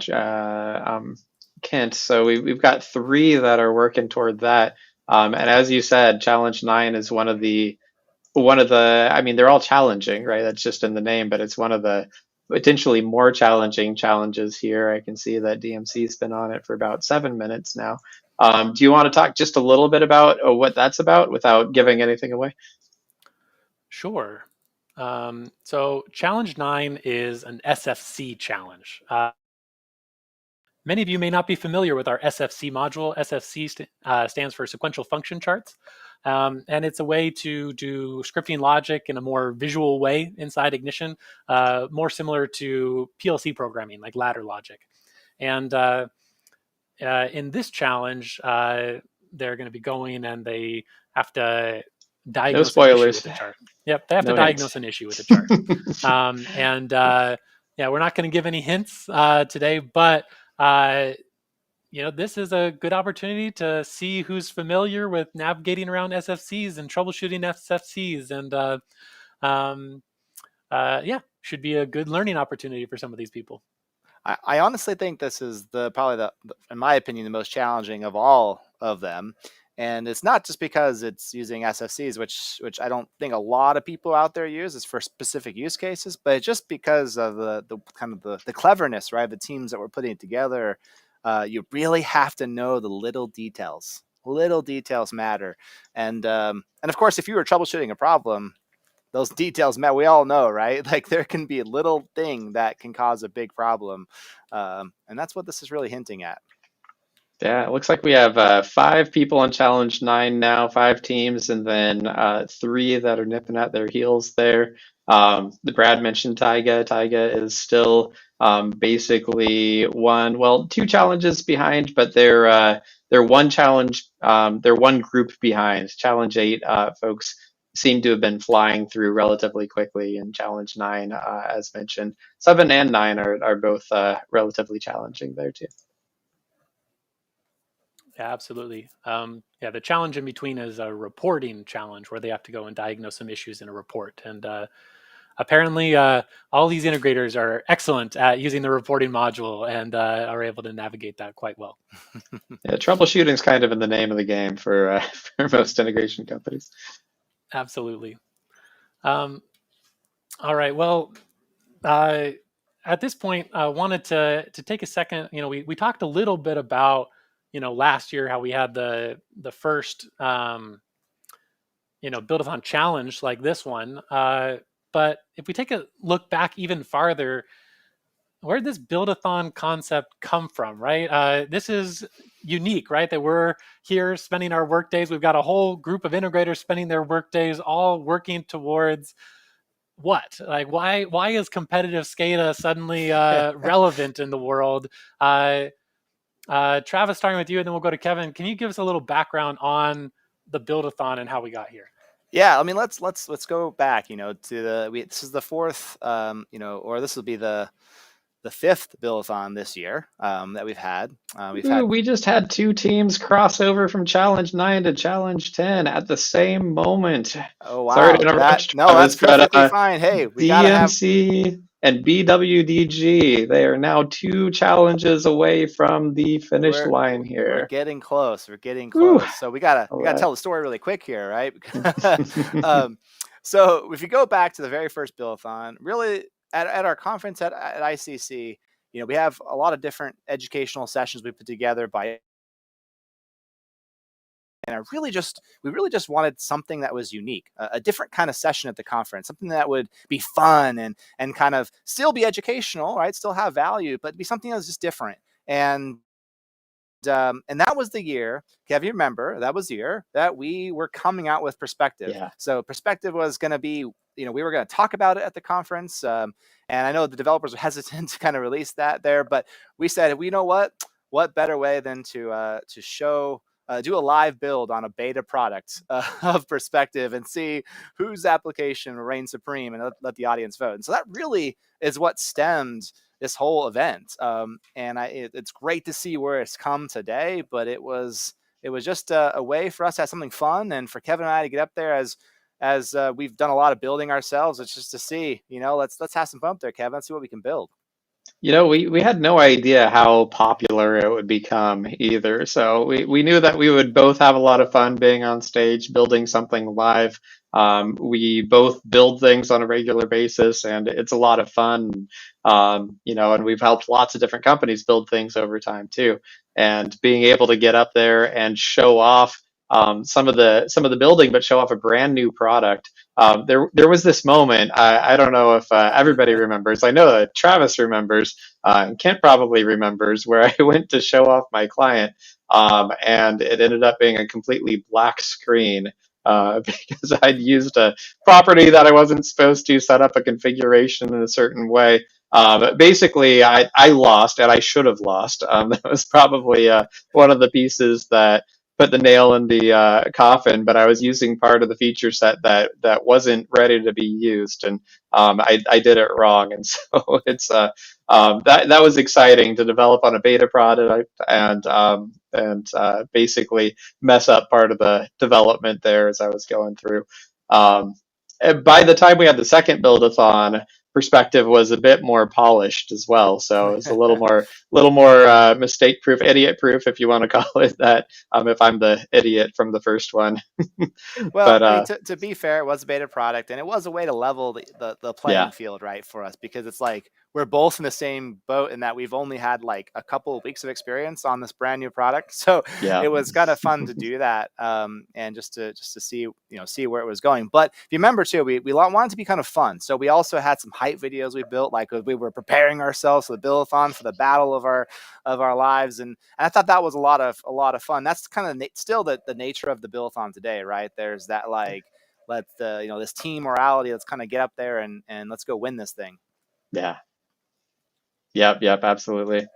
Kent. So we've got 3 that are working toward that. And as you said, Challenge 9 is one of the, I mean, they're all challenging, right? That's just in the name, but it's one of the potentially more challenging challenges here. I can see that DMC's been on it for about 7 minutes now. Do you want to talk just a little bit about what that's about without giving anything away? Sure. So Challenge 9 is an SFC challenge. Many of you may not be familiar with our SFC module. SFC stands for sequential function charts. And it's a way to do scripting logic in a more visual way inside Ignition, more similar to PLC programming, like ladder logic. And in this challenge, they're going to be going and they have to No diagnose an issue with spoilers. the chart. Yep, they have No to diagnose hints. an issue with the chart. Yeah, we're not going to give any hints today, but this is a good opportunity to see who's familiar with navigating around SFCs and troubleshooting SFCs, and yeah, should be a good learning opportunity for some of these people. I honestly think this is probably in my opinion, the most challenging of all of them. And it's not just because it's using SFCs, which I don't think a lot of people out there use. It's for specific use cases, but just because of the kind of the cleverness, right? The teams that we're putting it together, you really have to know the little details. Little details matter, and of course, if you were troubleshooting a problem, those details matter. We all know, right? Like there can be a little thing that can cause a big problem, and that's what this is really hinting at. Yeah, it looks like we have 5 people on Challenge 9 now, 5 teams, and then 3 that are nipping at their heels there. The Brad mentioned Taiga. Taiga is still basically 2 challenges behind, but they're one challenge, they're one group behind. Challenge 8 folks seem to have been flying through relatively quickly, and Challenge 9, as mentioned, 7 and 9 are both relatively challenging there too. Yeah, absolutely. Yeah, the challenge in between is a reporting challenge where they have to go and diagnose some issues in a report. And apparently, all these integrators are excellent at using the reporting module and are able to navigate that quite well. Yeah, troubleshooting is kind of in the name of the game for most integration companies. Absolutely. All right. Well, at this point, I wanted to take a second. We talked a little bit about last year how we had the first Build-a-Thon challenge like this one. But if we take a look back even farther, where did this Build-a-Thon concept come from, right? This is unique, right? That we're here spending our work days. We've got a whole group of integrators spending their work days all working towards what? Like, why is competitive SCADA suddenly relevant in the world? Travis, starting with you, and then we'll go to Kevin. Can you give us a little background on the Build-a-Thon and how we got here? Yeah, I mean, let's go back, to this is the 4th, or this will be the 5th Build-a-Thon this year that we've had. We just had 2 teams cross over from Challenge 9 to Challenge 10 at the same moment. Oh wow! Sorry to interrupt, No, that's Travis, perfectly fine. Hey, we DMC and BWDG, they are now 2 challenges away from the finish line here. We're getting close. We're getting close. Whew. So we gotta tell the story really quick here, right? So if you go back to the very first Build-a-Thon, really at our conference at ICC, we have a lot of different educational sessions we put together and we really just wanted something that was unique, a different kind of session at the conference, something that would be fun and kind of still be educational, right? Still have value, but be something that was just different. And that was the year, Kev, you remember, that was the year that we were coming out with Perspective. Yeah. So Perspective was going to be, we were going to talk about it at the conference. And I know the developers were hesitant to kind of release that there, but we said, you know what better way than to show, do a live build on a beta product of Perspective and see whose application reigns supreme and let the audience vote. And so that really is what stemmed this whole event. And it's great to see where it's come today, but it was just a way for us to have something fun and for Kevin and I to get up there as we've done a lot of building ourselves. It's just to see, let's have some fun up there, Kevin. Let's see what we can build. We had no idea how popular it would become either. So we knew that we would both have a lot of fun being on stage, building something live. We both build things on a regular basis, and it's a lot of fun. And we've helped lots of different companies build things over time too. And being able to get up there and show off some of the building, but show off a brand new product. There was this moment. I don't know if everybody remembers. I know that Travis remembers. And Kent probably remembers where I went to show off my client, and it ended up being a completely black screen. Because I'd used a property that I wasn't supposed to, set up a configuration in a certain way. But basically, I lost, and I should have lost. That was probably one of the pieces that put the nail in the coffin, but I was using part of the feature set that wasn't ready to be used, and I did it wrong, and so it's that was exciting to develop on a beta product and basically mess up part of the development there as I was going through. And by the time we had the second build-a-thon, perspective was a bit more polished as well, so it's a little more mistake proof, idiot proof, if you want to call it that. If I'm the idiot from the first one. Well, But I mean, to be fair, it was a beta product, and it was a way to level the playing yeah, field, right, for us, because it's like we're both in the same boat in that we've only had like a couple of weeks of experience on this brand new product. So yeah, it was kind of fun to do that, and just to see where it was going. But if you remember too, we wanted to be kind of fun, so we also had some hype videos we built, like we were preparing ourselves for the Build-a-Thon, for the battle of our lives, and I thought that was a lot of fun. That's kind of still the nature of the Build-a-thon today, right? There's that like let the this team morality. Let's kind of get up there and let's go win this thing. yeah, yep, absolutely.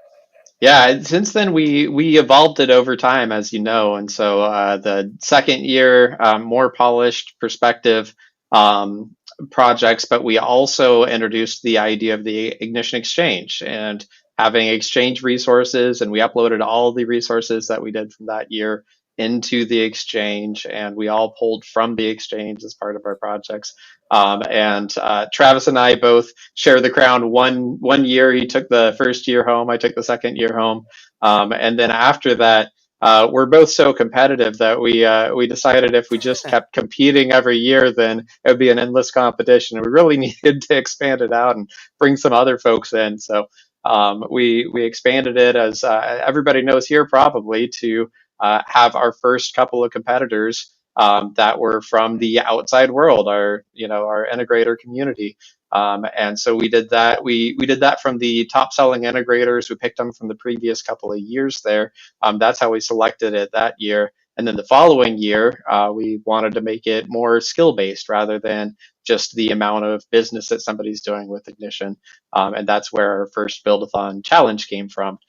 Yeah, since then we evolved it over time, as you know, and so the second year, more polished perspective um, projects, but we also introduced the idea of the Ignition Exchange and having exchange resources, and we uploaded all the resources that we did from that year into the exchange, and we all pulled from the exchange as part of our projects. And Travis and I both share the crown. One year he took the first year home, I took the second year home, and then after that, we're both so competitive that we decided if we just kept competing every year, then it would be an endless competition. And we really needed to expand it out and bring some other folks in. So we expanded it, as everybody knows here, probably to have our first couple of competitors that were from the outside world, our integrator community. And so we did that. We did that from the top selling integrators. We picked them from the previous couple of years there. That's how we selected it that year. And then the following year, we wanted to make it more skill based rather than just the amount of business that somebody's doing with Ignition. And that's where our first Build-a-thon challenge came from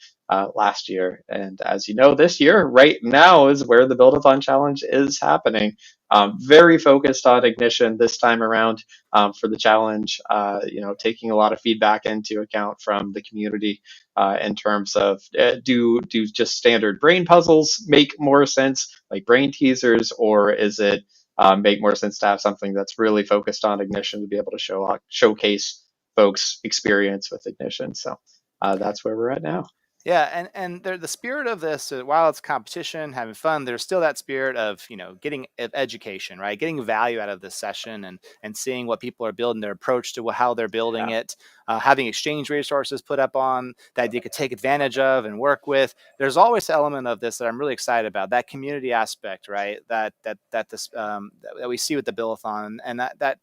last year. And as you know, this year, right now, is where the Build-a-thon challenge is happening. Very focused on Ignition this time around for the challenge. Taking a lot of feedback into account from the community in terms of do just standard brain puzzles make more sense, like brain teasers, or is it make more sense to have something that's really focused on Ignition to be able to showcase folks' experience with Ignition? So that's where we're at now. Yeah, and the spirit of this, while it's competition, having fun, there's still that spirit of getting education, right? Getting value out of this session and seeing what people are building, their approach to how they're building it, having exchange resources put up on that you could take advantage of and work with. There's always an element of this that I'm really excited about, that community aspect, right? That we see with the Build-a-thon, and that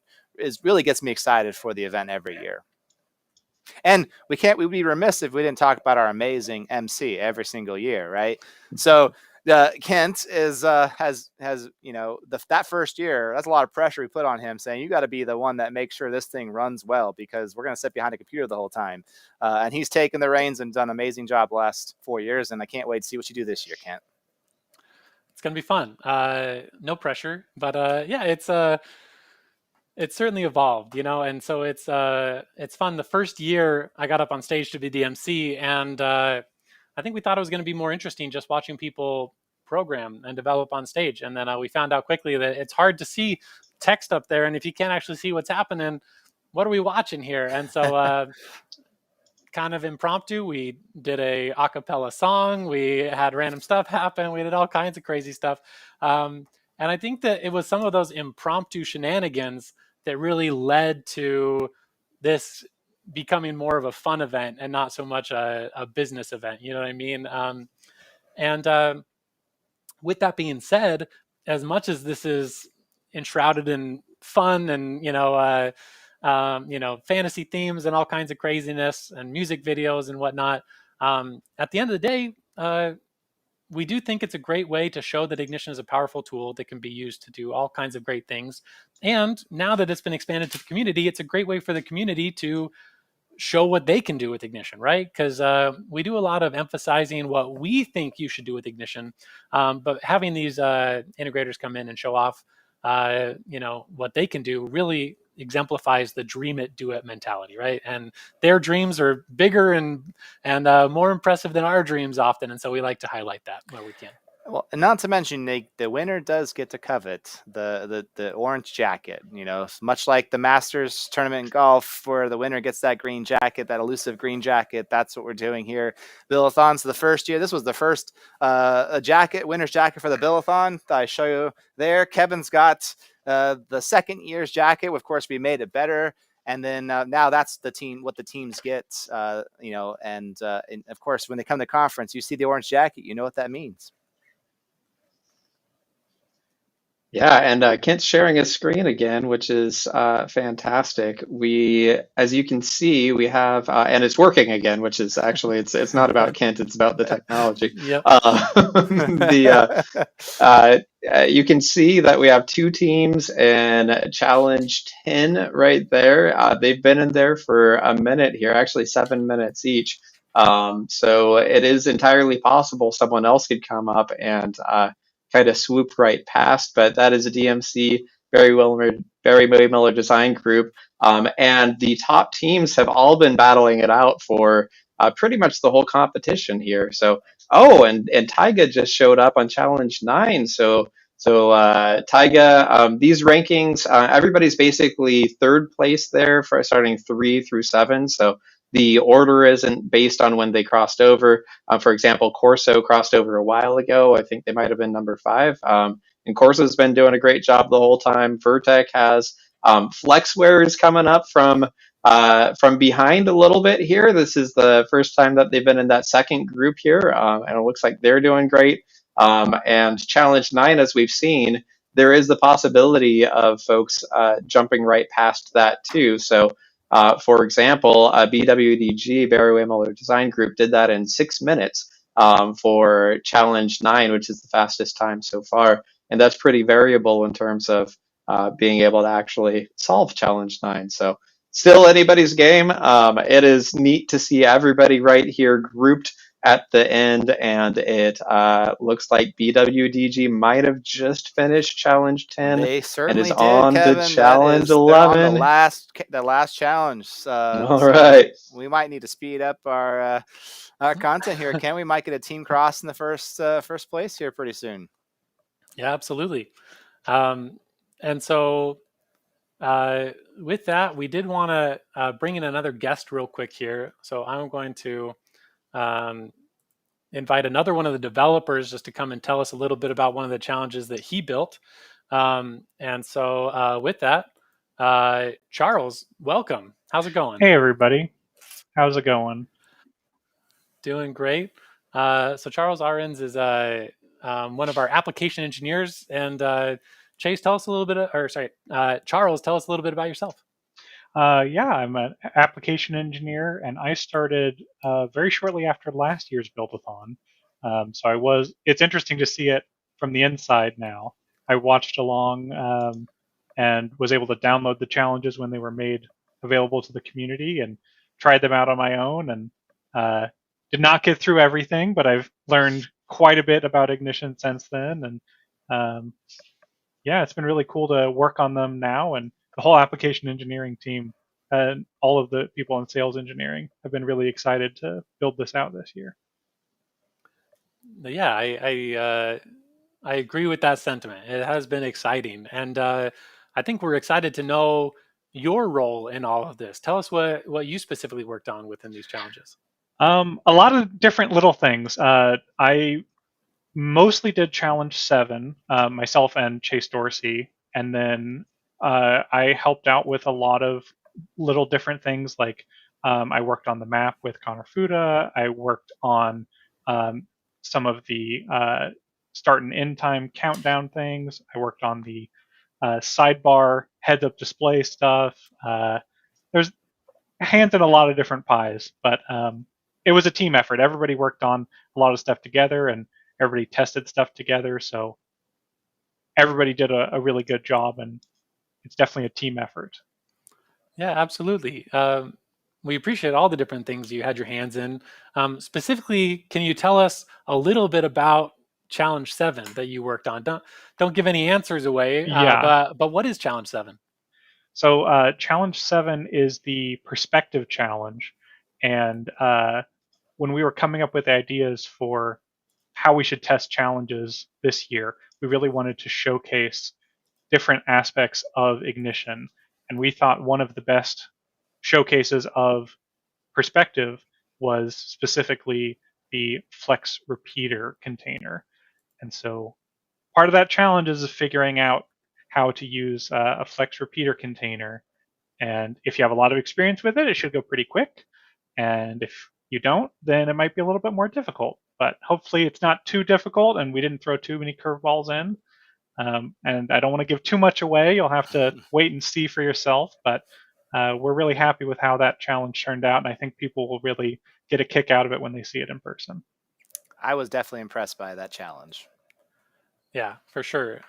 really gets me excited for the event every year. And we'd be remiss if we didn't talk about our amazing MC every single year, right? So Kent has that first year, that's a lot of pressure we put on him, saying you got to be the one that makes sure this thing runs well, because we're going to sit behind a computer the whole time. And he's taken the reins and done an amazing job the last 4 years, and I can't wait to see what you do this year, Kent. It's going to be fun. No pressure, but yeah, it's certainly evolved, and so it's fun. The first year I got up on stage to be the MC, and I think we thought it was going to be more interesting just watching people program and develop on stage. And then we found out quickly that it's hard to see text up there, and if you can't actually see what's happening, what are we watching here? And so kind of impromptu. We did a cappella song. We had random stuff happen. We did all kinds of crazy stuff. And I think that it was some of those impromptu shenanigans that really led to this becoming more of a fun event and not so much a business event. You know what I mean? And with that being said, as much as this is enshrouded in fun and fantasy themes and all kinds of craziness and music videos and whatnot, at the end of the day, we do think it's a great way to show that Ignition is a powerful tool that can be used to do all kinds of great things. And now that it's been expanded to the community, it's a great way for the community to show what they can do with Ignition, right? Because we do a lot of emphasizing what we think you should do with Ignition, but having these integrators come in and show off, what they can do really exemplifies the dream it, do it mentality, right? And their dreams are bigger and more impressive than our dreams often, and so we like to highlight that where we can. Well, and not to mention, Nate, the winner does get to covet the orange jacket. Much like the Masters tournament in golf, where the winner gets that green jacket, that elusive green jacket. That's what we're doing here. Build-a-Thon's the first year. This was the first winner's jacket for the Build-a-Thon that I show you there. Kevin's got the second year's jacket. Of course, we made it better. And then now that's what the teams get, and of course, when they come to conference, you see the orange jacket, you know what that means. Yeah, and Kent's sharing his screen again, which is fantastic. As you can see, we have, and it's working again, which is actually, it's not about Kent, it's about the technology. Yep. You can see that we have two teams in Challenge 10 right there. They've been in there for a minute here, actually 7 minutes each. So it is entirely possible someone else could come up and kind of swoop right past, but that is a DMC Barry Miller design group, and the top teams have all been battling it out for pretty much the whole competition here. So, and Taiga just showed up on Challenge 9. So Taiga, these rankings, everybody's basically third place there for starting 3 through 7. So the order isn't based on when they crossed over. For example, Corso crossed over a while ago. I think they might have been number 5. And Corso's been doing a great job the whole time. Vertec has Flexware is coming up from behind a little bit here. This is the first time that they've been in that second group here, and it looks like they're doing great. And Challenge 9, as we've seen, there is the possibility of folks jumping right past that too. So, for example, BWDG, Barry Miller Design Group, did that in 6 minutes for Challenge 9, which is the fastest time so far. And that's pretty variable in terms of being able to actually solve Challenge 9. So still anybody's game. It is neat to see everybody right here grouped at the end, and it looks like BWDG might have just finished Challenge 10. They certainly and is did, on Kevin. to Challenge 11. On the last challenge. All right. We might need to speed up our content here. Ken, we might get a team cross in the first place here pretty soon. Yeah, absolutely. And so with that, we did want to bring in another guest real quick here. So I'm going to invite another one of the developers just to come and tell us a little bit about one of the challenges that he built. And so with that, Charles, welcome. How's it going? Hey, everybody. How's it going? Doing great. So Charles Arens is one of our application engineers. And Chase, tell us a little bit, Charles, tell us a little bit about yourself. Yeah, I'm an application engineer, and I started very shortly after last year's Build-a-Thon. It's interesting to see it from the inside now. I watched along and was able to download the challenges when they were made available to the community and tried them out on my own, and did not get through everything, but I've learned quite a bit about Ignition since then. And yeah, it's been really cool to work on them now, and the whole application engineering team and all of the people in sales engineering have been really excited to build this out this year. Yeah, I agree with that sentiment. It has been exciting, and I think we're excited to know your role in all of this. Tell us what you specifically worked on within these challenges. A lot of different little things. I mostly did challenge 7, myself and Chase Dorsey, and then I helped out with a lot of little different things. Like I worked on the map with Connor Fuda. I worked on some of the start and end time countdown things. I worked on the sidebar heads-up display stuff. There's hands in a lot of different pies, but it was a team effort. Everybody worked on a lot of stuff together, and everybody tested stuff together. So everybody did a really good job, and it's definitely a team effort. Yeah, absolutely. We appreciate all the different things you had your hands in. Specifically, can you tell us a little bit about Challenge 7 that you worked on? Don't give any answers away. Yeah. But what is Challenge 7? So Challenge 7 is the perspective challenge, and when we were coming up with ideas for how we should test challenges this year, we really wanted to showcase different aspects of Ignition. And we thought one of the best showcases of perspective was specifically the Flex repeater container. And so part of that challenge is figuring out how to use a Flex repeater container. And if you have a lot of experience with it, it should go pretty quick. And if you don't, then it might be a little bit more difficult. But hopefully it's not too difficult and we didn't throw too many curveballs in. And I don't want to give too much away. You'll have to wait and see for yourself. But we're really happy with how that challenge turned out. And I think people will really get a kick out of it when they see it in person. I was definitely impressed by that challenge. Yeah, for sure.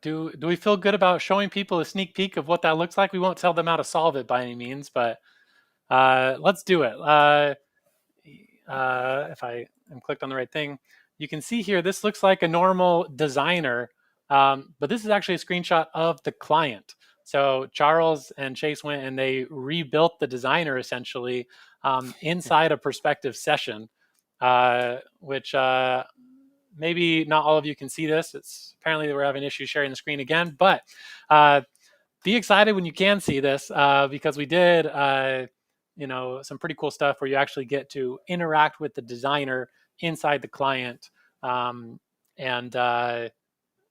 Do we feel good about showing people a sneak peek of what that looks like? We won't tell them how to solve it by any means, but let's do it. If I am clicked on the right thing, you can see here, this looks like a normal designer, but this is actually a screenshot of the client. So Charles and Chase went and they rebuilt the designer essentially inside a perspective session, which maybe not all of you can see this. It's apparently we're having issues sharing the screen again, but be excited when you can see this because we did some pretty cool stuff where you actually get to interact with the designer inside the client, and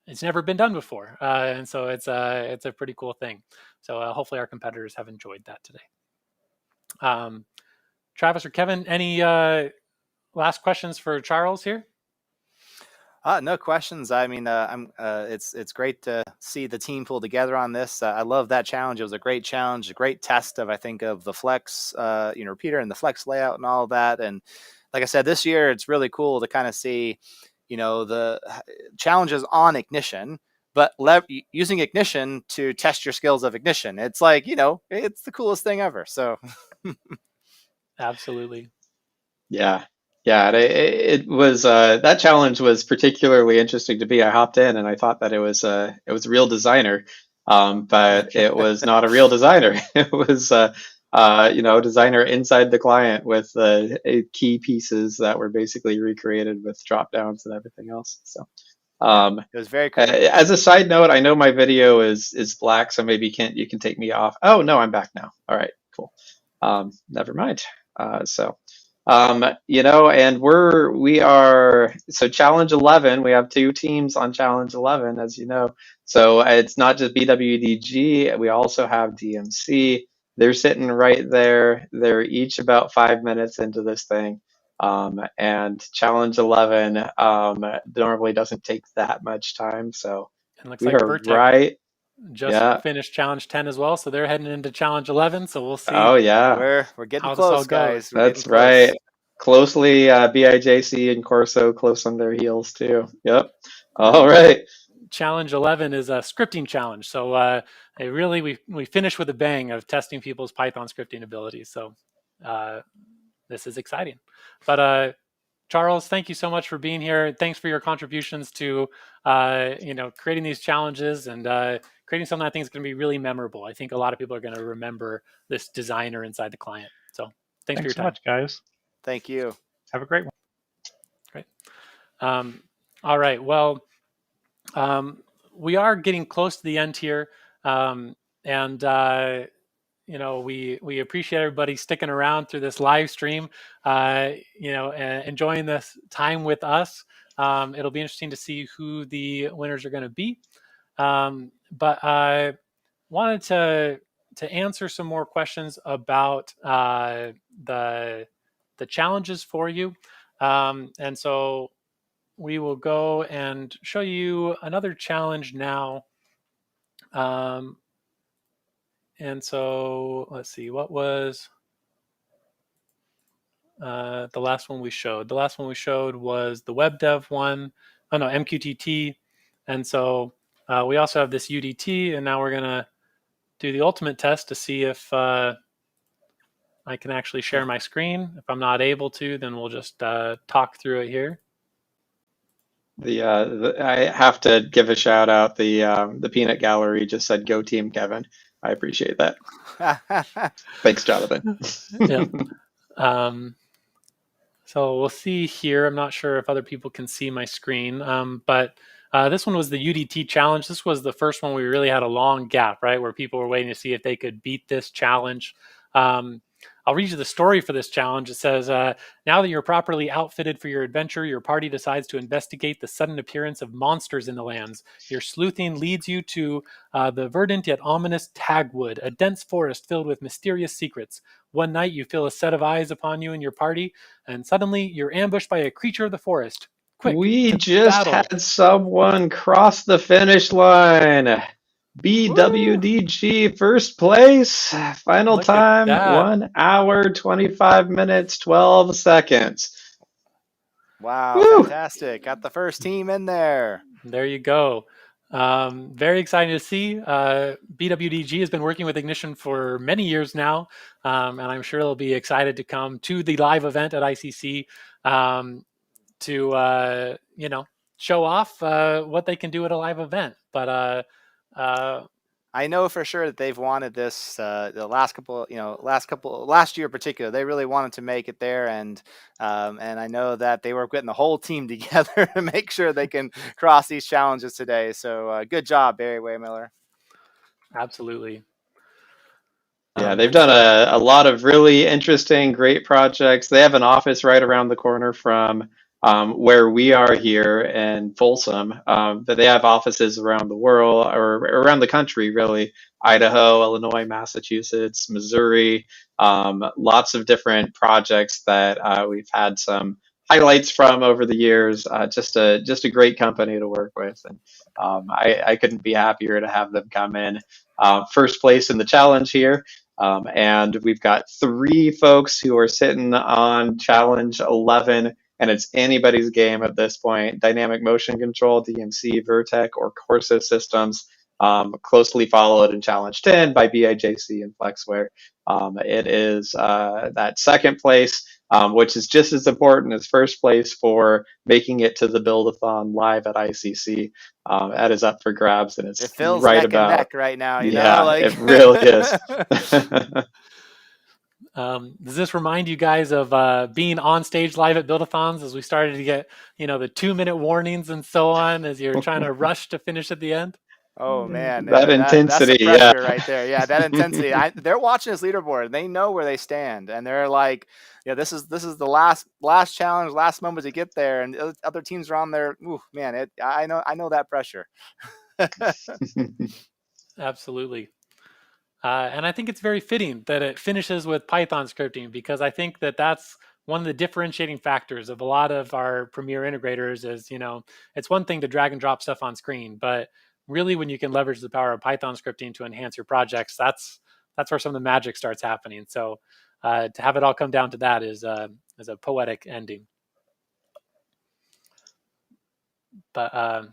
it's never been done before, and so it's a pretty cool thing. So hopefully our competitors have enjoyed that today. Travis or Kevin, any last questions for Charles here? No questions. I mean, it's great to see the team pull together on this. I love that challenge. It was a great challenge, a great test of, I think, of the Flex, repeater and the Flex layout and all of that. And like I said, this year it's really cool to kind of see, the challenges on Ignition, but using Ignition to test your skills of Ignition. It's like, it's the coolest thing ever. So, absolutely. Yeah. Yeah, it was that challenge was particularly interesting to me. I hopped in and I thought that it was a real designer, but it was not a real designer. It was a designer inside the client with key pieces that were basically recreated with drop downs and everything else. So it was very cool. As a side note, I know my video is black, so maybe you can take me off. Oh no, I'm back now. All right, cool. Never mind. And we are, so Challenge 11, we have 2 teams on Challenge 11, as you know. So it's not just BWDG, we also have DMC. They're sitting right there. They're each about 5 minutes into this thing. And Challenge 11 normally doesn't take that much time. So it looks we like are Vertex right. just finished Challenge 10 as well, so they're heading into Challenge 11. So we'll see. Oh yeah, we're getting close, guys. That's right. Closely, BIJC and Corso close on their heels too. Yep. All right. Challenge 11 is a scripting challenge, so we finish with a bang of testing people's Python scripting abilities. So this is exciting. But Charles, thank you so much for being here. Thanks for your contributions to creating these challenges and creating something I think is going to be really memorable. I think a lot of people are going to remember this designer inside the client. So thanks for your so time. Much, guys. Thank you. Have a great one. Great. All right. Well, we are getting close to the end here. and we appreciate everybody sticking around through this live stream, enjoying this time with us. It'll be interesting to see who the winners are going to be. But I wanted to answer some more questions about the challenges for you. And so we will go and show you another challenge now. And so let's see, what was the last one we showed? The last one we showed was the web dev one. Oh no, MQTT. And so we also have this UDT, and now we're gonna do the ultimate test to see if I can actually share my screen. If I'm not able to, then we'll just talk through it here. I have to give a shout out. The peanut gallery just said, "Go team, Kevin." I appreciate that. Thanks, Jonathan. Yeah. So we'll see here. I'm not sure if other people can see my screen, but this one was the UDT challenge. This was the first one we really had a long gap, right, where people were waiting to see if they could beat this challenge. I'll read you the story for this challenge. It says, now that you're properly outfitted for your adventure, your party decides to investigate the sudden appearance of monsters in the lands. Your sleuthing leads you to the verdant yet ominous Tagwood, a dense forest filled with mysterious secrets. One night you feel a set of eyes upon you and your party, and suddenly you're ambushed by a creature of the forest. Quick, we to just battle. had someone cross the finish line. BWDG first place. Final Look at time, that. 1 hour, 25 minutes, 12 seconds. Wow, Woo! fantastic. Got the first team in there. There you go. Very exciting to see. BWDG has been working with Ignition for many years now, and I'm sure they'll be excited to come to the live event at ICC to show off what they can do at a live event. But I know for sure that they've wanted this the last year in particular. They really wanted to make it there, and I know that they were getting the whole team together to make sure they can cross these challenges today. So good job, Barry Waymiller. Absolutely. Yeah, they've done a lot of really interesting, great projects. They have an office right around the corner from where we are here in Folsom, but they have offices around the world or around the country, really. Idaho, Illinois, Massachusetts, Missouri, lots of different projects that we've had some highlights from over the years. Just a great company to work with, and I couldn't be happier to have them come in first place in the challenge here. And we've got 3 folks who are sitting on challenge 11, and it's anybody's game at this point. Dynamic motion control, DMC, Vertec, or Corso systems, closely followed in challenge 10 by BIJC and Flexware. It is that second place, which is just as important as first place for making it to the Build-a-Thon live at ICC. That is up for grabs, and it feels right neck about and neck right now. It really is. Does this remind you guys of being on stage live at Build-a-Thons as we started to get, the 2-minute warnings and so on as you're trying to rush to finish at the end? Oh man, that intensity, that's the pressure right there. Yeah, that intensity. They're watching this leaderboard. They know where they stand, and they're like, this is the last challenge, last moment to get there, and other teams are on there. Ooh, man, I know that pressure. Absolutely. And I think it's very fitting that it finishes with Python scripting, because I think that that's one of the differentiating factors of a lot of our Premier integrators is, it's one thing to drag and drop stuff on screen, but really when you can leverage the power of Python scripting to enhance your projects, that's where some of the magic starts happening. So to have it all come down to that is a poetic ending. But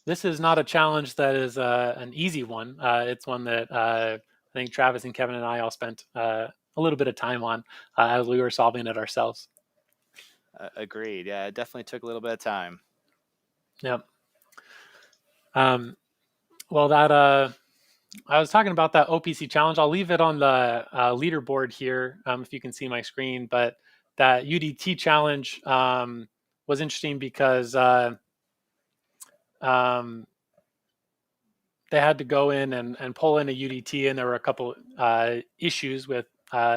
this is not a challenge that is an easy one. It's one that I think Travis and Kevin and I all spent a little bit of time on as we were solving it ourselves. Agreed. Yeah, it definitely took a little bit of time. Yep. Well, that I was talking about that OPC challenge. I'll leave it on the leaderboard here if you can see my screen. But that UDT challenge was interesting because they had to go in and pull in a UDT, and there were a couple issues with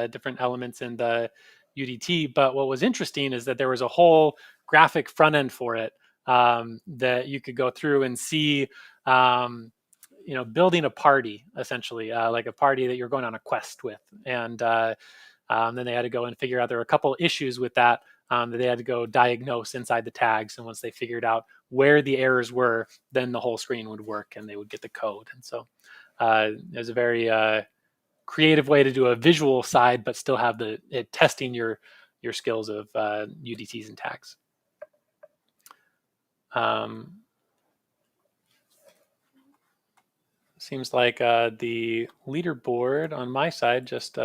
different elements in the UDT. But what was interesting is that there was a whole graphic front end for it that you could go through and see, building a party, essentially, like a party that you're going on a quest with. And then they had to go and figure out there were a couple issues with that that they had to go diagnose inside the tags. And once they figured out where the errors were, then the whole screen would work and they would get the code. And so it was a very creative way to do a visual side, but still have it testing your skills of UDTs and tags. Seems like the leaderboard on my side just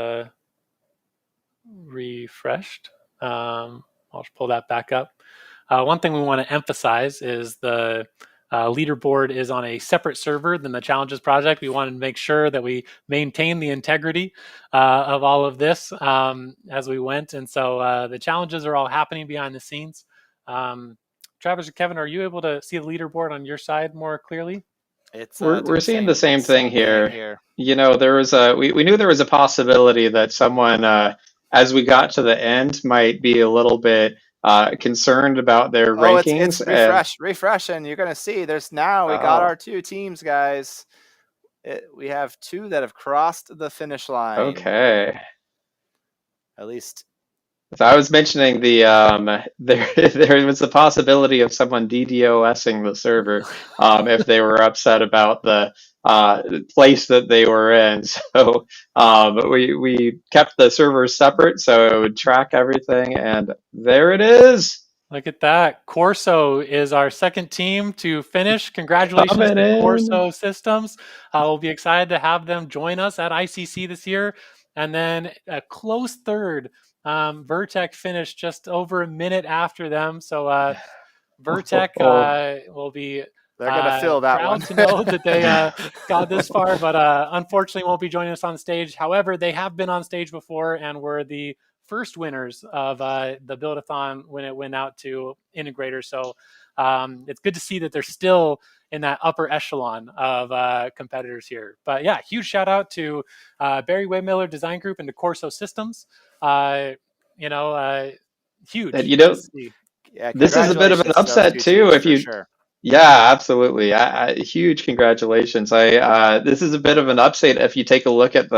refreshed. I'll just pull that back up. One thing we want to emphasize is the leaderboard is on a separate server than the Challenges project. We wanted to make sure that we maintain the integrity of all of this as we went. And so the challenges are all happening behind the scenes. Travis or Kevin, are you able to see the leaderboard on your side more clearly? We're seeing the same thing here. There was we knew there was a possibility that someone, as we got to the end, might be a little bit concerned about their rankings. It's refresh, and you're going to see we got our 2 teams, guys. We have 2 that have crossed the finish line. Okay. At least. So I was mentioning there was a possibility of someone DDoSing the server if they were upset about the place that they were in. So we kept the servers separate so it would track everything, and there it is. Look at that. Corso is our second team to finish. Congratulations to Corso Systems. We'll be excited to have them join us at ICC this year. And then a close third. Vertec finished just over a minute after them. So Vertec will be they're going to fill that proud one. to know that they got this far, but unfortunately won't be joining us on stage. However, they have been on stage before and were the first winners of the Build-a-Thon when it went out to integrators. So it's good to see that they're still in that upper echelon of competitors here. But yeah, huge shout out to Barry Waymiller Design Group and to Corso Systems. Huge. And this is a bit of an upset too. Yeah, absolutely. Huge congratulations. This is a bit of an upset if you take a look at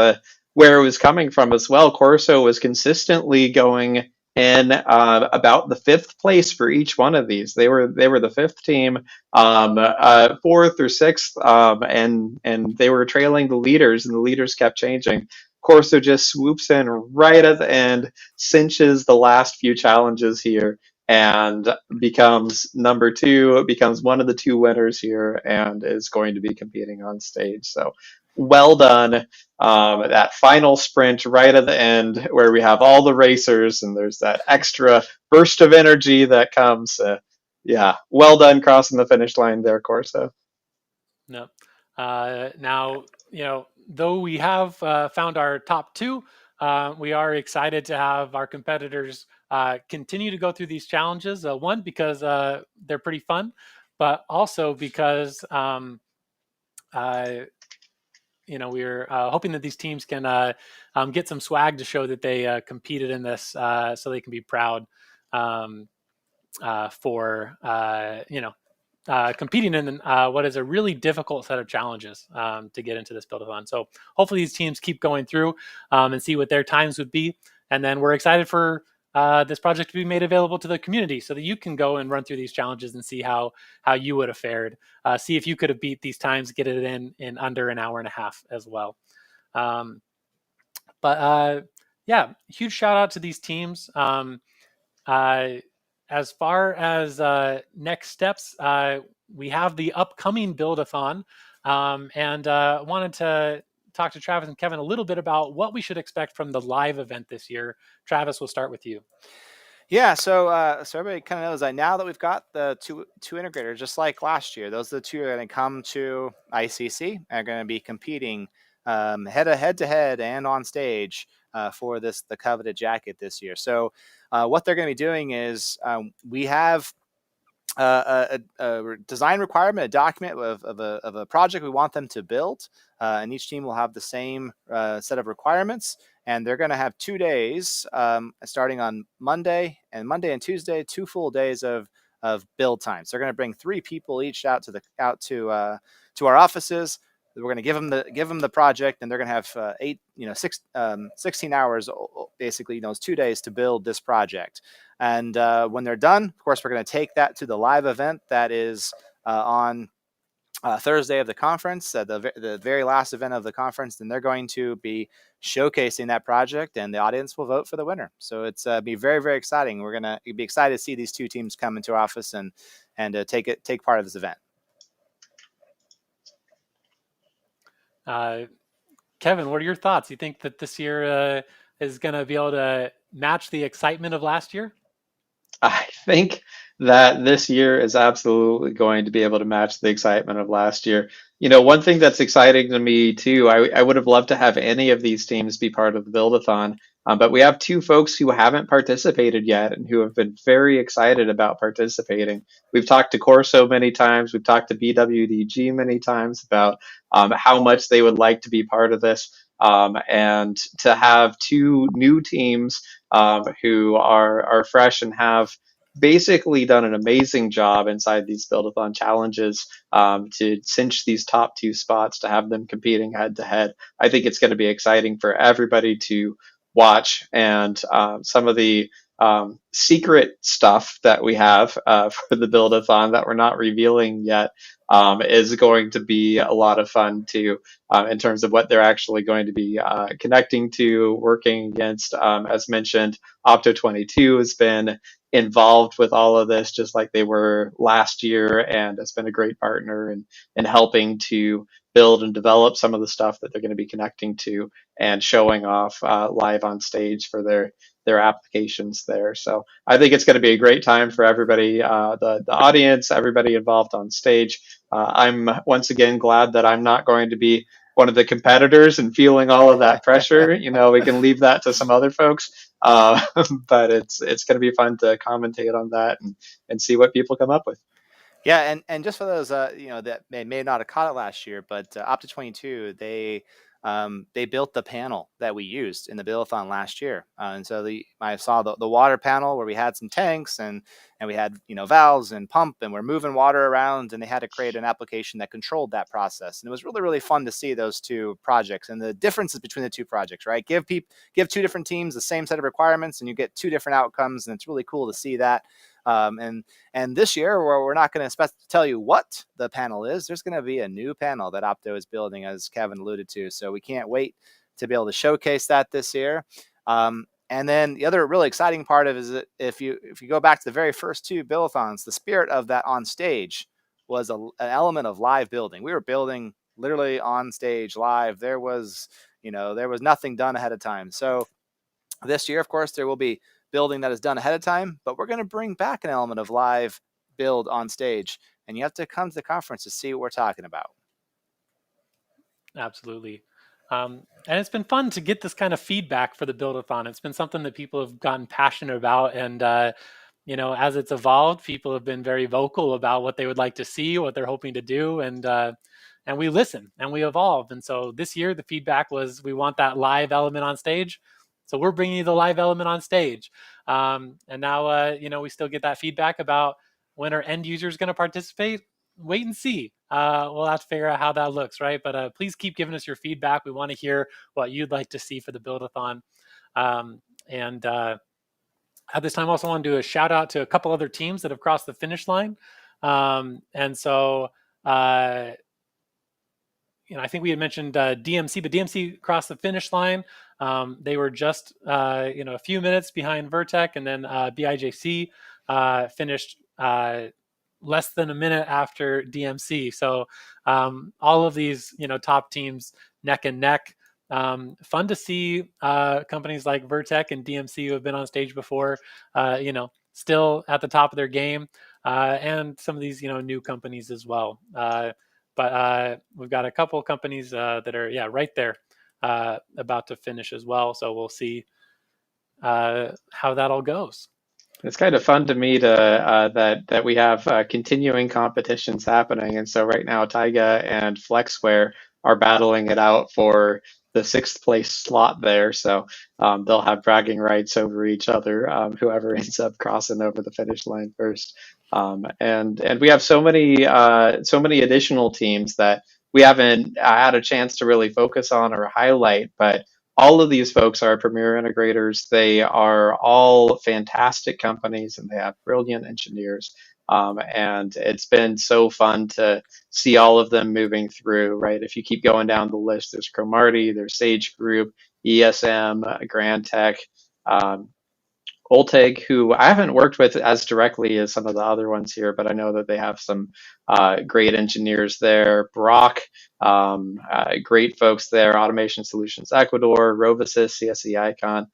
where it was coming from as well. Corso was consistently going in about the 5th place for each one of these. They were the 5th team, 4th or 6th, and they were trailing the leaders, and the leaders kept changing. Corso just swoops in right at the end, cinches the last few challenges here, and becomes number 2, becomes one of the 2 winners here, and is going to be competing on stage. So well done. That final sprint right at the end where we have all the racers and there's that extra burst of energy that comes. Yeah, well done crossing the finish line there, Corso. No. Now, though we have found our top 2, we are excited to have our competitors continue to go through these challenges. One, because they're pretty fun, but also because we're hoping that these teams can get some swag to show that they competed in this, so they can be proud for competing in what is a really difficult set of challenges to get into this Build-a-Thon. So hopefully these teams keep going through and see what their times would be. And then we're excited for this project to be made available to the community so that you can go and run through these challenges and see how you would have fared. See if you could have beat these times, get it in under an hour and a half as well. Yeah, huge shout out to these teams. As far as next steps, we have the upcoming Build-a-Thon, and wanted to talk to Travis and Kevin a little bit about what we should expect from the live event this year. Travis, we'll start with you. Yeah, so everybody kind of knows that now that we've got the two integrators, just like last year, those are the 2 are going to come to ICC and are going to be competing head to head and on stage for the coveted jacket this year. So what they're going to be doing is we have a design requirement, a document of a project we want them to build, and each team will have the same set of requirements. And they're going to have 2 days, starting on Monday and Tuesday, 2 full days of build time. So they're going to bring 3 people each out to our offices. We're going to give them the project, and they're going to have 16 hours, basically those 2 days to build this project. And when they're done, of course, we're going to take that to the live event that is on Thursday of the conference, the very last event of the conference. And they're going to be showcasing that project, and the audience will vote for the winner. So it's be very, very exciting. We're going to be excited to see these 2 teams come into our office and take part of this event. Kevin, what are your thoughts? You think that this year is going to be able to match the excitement of last year? I think that this year is absolutely going to be able to match the excitement of last year. One thing that's exciting to me too, I would have loved to have any of these teams be part of the Build-a-Thon, but we have 2 folks who haven't participated yet and who have been very excited about participating. We've talked to Corso many times. We've talked to BWDG many times about how much they would like to be part of this. And to have 2 new teams who are fresh and have basically done an amazing job inside these Build-a-Thon challenges to cinch these top 2 spots, to have them competing head to head. I think it's going to be exciting for everybody to watch. And some of the secret stuff that we have for the Build-a-Thon that we're not revealing yet is going to be a lot of fun too, in terms of what they're actually going to be connecting to, working against. As mentioned, Opto22 has been involved with all of this, just like they were last year, and has been a great partner in helping to build and develop some of the stuff that they're going to be connecting to and showing off live on stage for their applications there. So I think it's going to be a great time for everybody, the audience, everybody involved on stage. I'm once again glad that I'm not going to be one of the competitors and feeling all of that pressure. We can leave that to some other folks. But it's going to be fun to commentate on that and see what people come up with. Yeah, and just for those that may not have caught it last year, but Opto22, they built the panel that we used in the Build-a-Thon last year, and so I saw the water panel where we had some tanks and we had valves and pump, and we're moving water around, and they had to create an application that controlled that process, and it was really, really fun to see those 2 projects and the differences between the 2 projects. Right, give 2 different teams the same set of requirements, and you get 2 different outcomes, and it's really cool to see that. And this year, where we're not going to tell you what the panel is, there's going to be a new panel that Opto is building, as Kevin alluded to. So we can't wait to be able to showcase that this year. And then the other really exciting part of it is that if you go back to the very first 2 Build-a-Thons, the spirit of that on stage was an element of live building. We were building literally on stage live. There was nothing done ahead of time. So this year, of course, there will be building that is done ahead of time, but we're going to bring back an element of live build on stage, and you have to come to the conference to see what we're talking about. Absolutely. And it's been fun to get this kind of feedback for the Build-a-Thon. It's been something that people have gotten passionate about, and as it's evolved, people have been very vocal about what they would like to see, what they're hoping to do, and we listen and we evolve. And so this year, the feedback was, we want that live element on stage. So we're bringing you the live element on stage. And now, we still get that feedback about when our end users going to participate. Wait and see. We'll have to figure out how that looks, right? But please keep giving us your feedback. We want to hear what you'd like to see for the Build-a-Thon. And at this time, I also want to do a shout out to a couple other teams that have crossed the finish line. And so, I think we had mentioned DMC, but DMC crossed the finish line. They were just a few minutes behind Vertec, and then BIJC finished less than a minute after DMC. So all of these top teams neck and neck. Fun to see companies like Vertec and DMC, who have been on stage before, still at the top of their game, and some of these new companies as well. But we've got a couple of companies that are right there, about to finish as well. So we'll see how that all goes. It's kind of fun to me to that we have continuing competitions happening, and so right now Taiga and Flexware are battling it out for the sixth place slot there. So they'll have bragging rights over each other, whoever ends up crossing over the finish line first. And we have so many additional teams that we haven't had a chance to really focus on or highlight, but all of these folks are premier integrators. They are all fantastic companies and they have brilliant engineers. And it's been so fun to see all of them moving through, right? If you keep going down the list, there's Cromartie, there's Sage Group, ESM, Grand Tech, um, Olteg, who I haven't worked with as directly as some of the other ones here, but I know that they have some great engineers there. Brock, great folks there. Automation Solutions Ecuador, Rovisys, CSE Icon,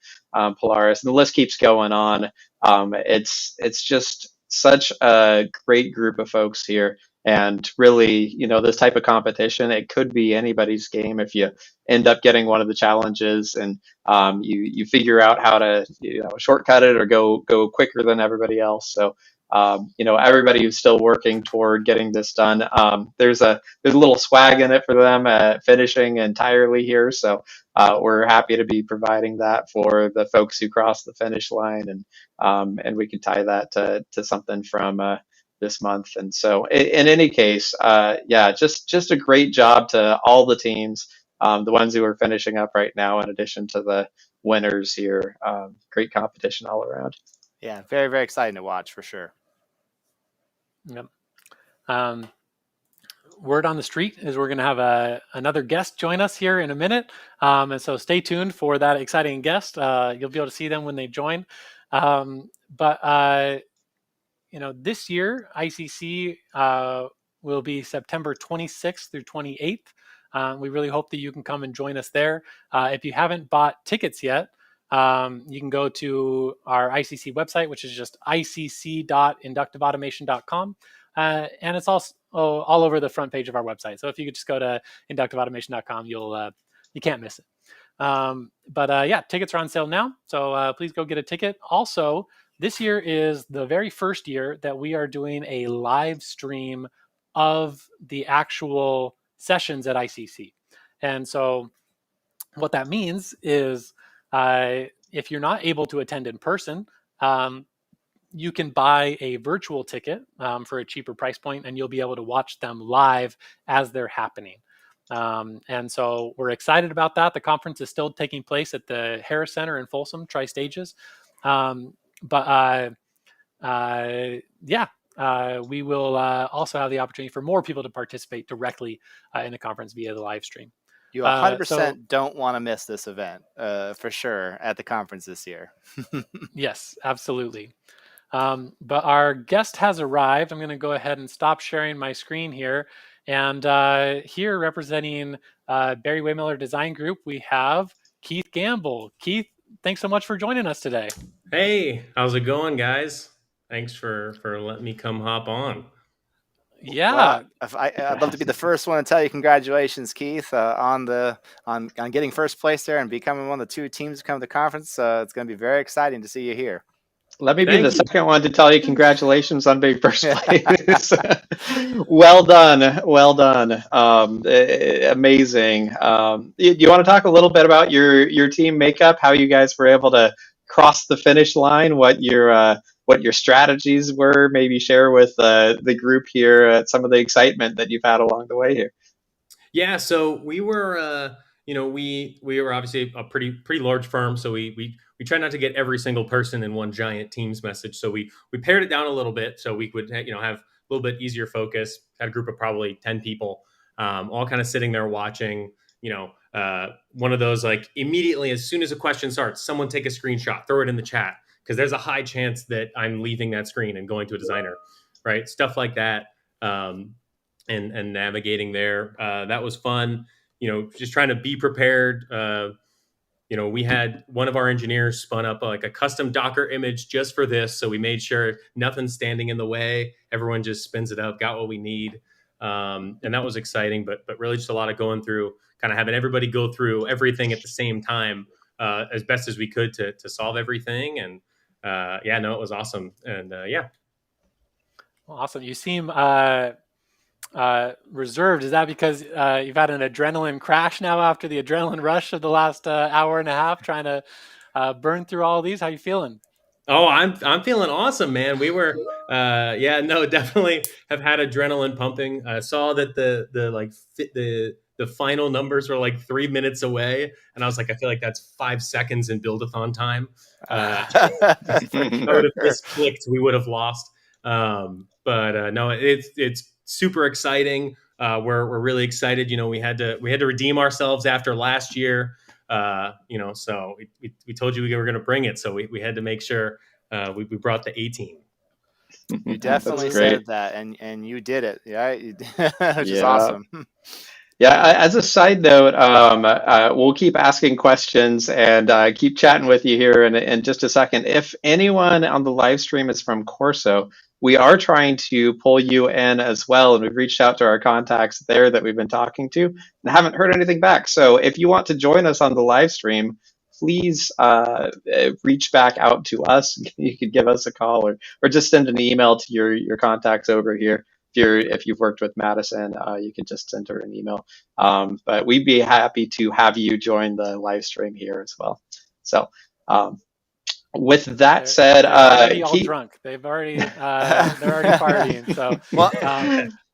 Polaris, and the list keeps going on. It's just such a great group of folks here. And really, this type of competition, it could be anybody's game if you end up getting one of the challenges and you figure out how to shortcut it or go quicker than everybody else. So everybody who's still working toward getting this done, there's a little swag in it for them finishing entirely here. So we're happy to be providing that for the folks who cross the finish line, and we can tie that to something from this month. And so in any case, yeah, just a great job to all the teams, the ones who are finishing up right now, in addition to the winners here. Great competition all around. Yeah, very, very exciting to watch for sure. Yep. Word on the street is we're going to have another guest join us here in a minute. And so stay tuned for that exciting guest. You'll be able to see them when they join. But this year, ICC will be September 26th through 28th. We really hope that you can come and join us there. If you haven't bought tickets yet, you can go to our ICC website, which is just icc.inductiveautomation.com. And it's also all over the front page of our website. So if you could just go to inductiveautomation.com, you can't miss it. But yeah, tickets are on sale now. So please go get a ticket. Also, this year is the very first year that we are doing a live stream of the actual sessions at ICC. And so what that means is if you're not able to attend in person, you can buy a virtual ticket for a cheaper price point, and you'll be able to watch them live as they're happening. And so we're excited about that. The conference is still taking place at the Harris Center in Folsom, Tri-Stages. We will also have the opportunity for more people to participate directly in the conference via the live stream. You 100% don't want to miss this event for sure at the conference this year. Yes, absolutely. But our guest has arrived. I'm going to go ahead and stop sharing my screen here. And here representing Barry Waymiller Design Group, we have Keith Gamble. Keith, thanks so much for joining us today. Hey, how's it going, guys? Thanks for letting me come hop on. Yeah, well, I'd love to be the first one to tell you congratulations, Keith, on getting first place there and becoming one of the two teams to come to the conference. It's going to be very exciting to see you here. Let me be the second one to tell you congratulations on being first place. Well done. Well done. Amazing. You want to talk a little bit about your team makeup, how you guys were able to cross the finish line, what your strategies were, maybe share with the group here some of the excitement that you've had along the way here? Yeah, so we were, we were obviously a pretty large firm, so we try not to get every single person in one giant Teams message. So we pared it down a little bit so we would have a little bit easier focus. Had a group of probably 10 people, all kind of sitting there watching. One of those, like, immediately as soon as a question starts, someone take a screenshot, throw it in the chat, because there's a high chance that I'm leaving that screen and going to a designer, right? Stuff like that. And navigating there. That was fun. Just trying to be prepared. We had one of our engineers spun up like a custom Docker image just for this. So we made sure nothing's standing in the way. Everyone just spins it up, got what we need. And that was exciting, but really just a lot of going through, kind of having everybody go through everything at the same time as best as we could to solve everything. And yeah, no, it was awesome. And yeah. Awesome. You seem reserved. Is that because you've had an adrenaline crash now after the adrenaline rush of the last hour and a half trying to burn through all of these? How you feeling? Oh, I'm feeling awesome, man. We were, yeah, no, definitely have had adrenaline pumping. I saw that the final numbers were like 3 minutes away, and I was like, I feel like that's 5 seconds in Build-a-Thon time. If I would have misclicked, we would have lost. But no, it's super exciting. We're really excited. You know, we had to redeem ourselves after last year. You know, so we told you we were going to bring it, so we had to make sure we brought the A team. You definitely said that, and you did it, yeah, which is awesome. Yeah, as a side note, we'll keep asking questions and keep chatting with you here in just a second. If anyone on the live stream is from Corso, we are trying to pull you in as well, and we've reached out to our contacts there that we've been talking to and haven't heard anything back. So if you want to join us on the live stream, please reach back out to us. You could give us a call or just send an email to your contacts over here. If you've worked with Madison, you can just send her an email. But we'd be happy to have you join the live stream here as well. So with that said, they're already all drunk. They're already partying. So well,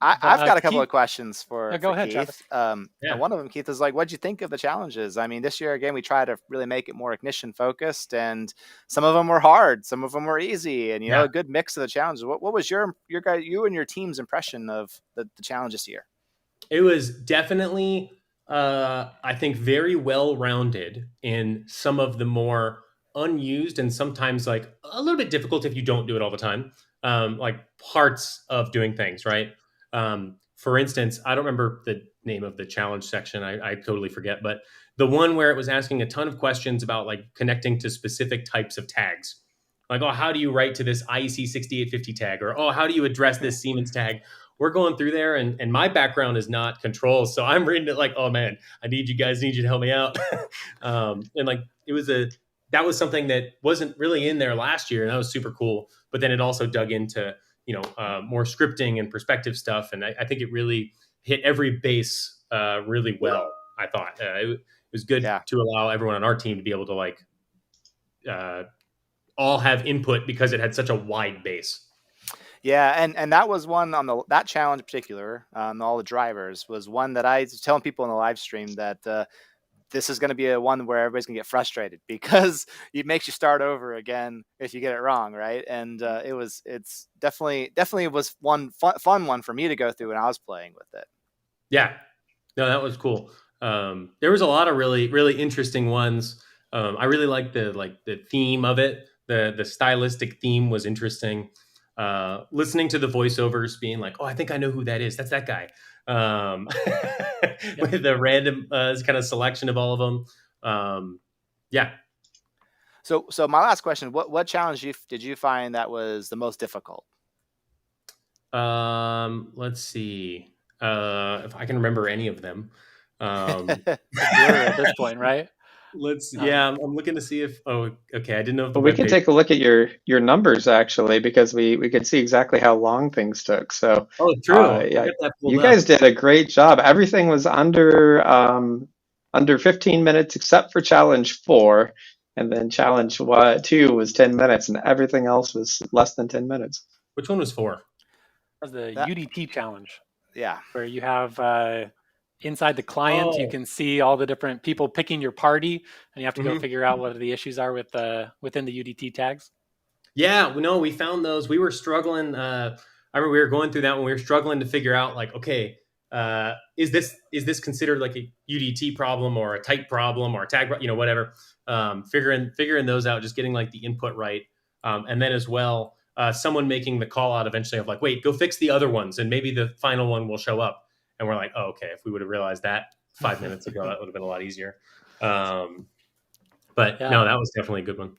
I've got a couple of questions for go ahead, Keith. Travis. One of them, Keith, is like, what'd you think of the challenges? I mean, this year again, we try to really make it more ignition focused, and some of them were hard, some of them were easy, and a good mix of the challenges. What was you and your team's impression of the challenge this year? It was definitely, I think, very well rounded in some of the more unused and sometimes like a little bit difficult if you don't do it all the time, like parts of doing things, right? For instance, I don't remember the name of the challenge section. I totally forget, but the one where it was asking a ton of questions about like connecting to specific types of tags. Like, oh, how do you write to this IEC 6850 tag? Or, oh, how do you address this Siemens tag? We're going through there, and my background is not controls. So I'm reading it like, oh man, I need you to help me out. And like, that was something that wasn't really in there last year, and that was super cool. But then it also dug into, more scripting and perspective stuff. And I think it really hit every base really well. I thought it was good to allow everyone on our team to be able to like all have input because it had such a wide base. Yeah, and that was one on that challenge in particular, all the drivers, was one that I was telling people in the live stream that this is going to be a one where everybody's going to get frustrated because it makes you start over again if you get it wrong, right? And it's definitely was one fun one for me to go through when I was playing with it. Yeah, no, that was cool. There was a lot of really, really interesting ones. I really liked the theme of it. The stylistic theme was interesting. Listening to the voiceovers being like, oh, I think I know who that is. That's that guy. With a random kind of selection of all of them. Yeah. So my last question, what challenge did you find that was the most difficult? Let's see. If I can remember any of them. At this point, right? I'm looking to see if I didn't know if we can take a look at your numbers actually, because we could see exactly how long things took. So true. You guys did a great job. Everything was under 15 minutes except for challenge 4, and then challenge 2 was 10 minutes, and everything else was less than 10 minutes. Which one was 4? That was the UDT challenge. Yeah, where you have inside the client, you can see all the different people picking your party, and you have to go figure out what the issues are within the UDT tags. Yeah, we found those. We were struggling. I remember we were going through that when we were struggling to figure out like, okay, is this considered like a UDT problem or a type problem or a tag, whatever. Figuring those out, just getting like the input right, and then as well, someone making the call out eventually of like, wait, go fix the other ones, and maybe the final one will show up. And we're like, oh, okay, if we would have realized that 5 minutes ago, that would have been a lot easier. But no, that was definitely a good one.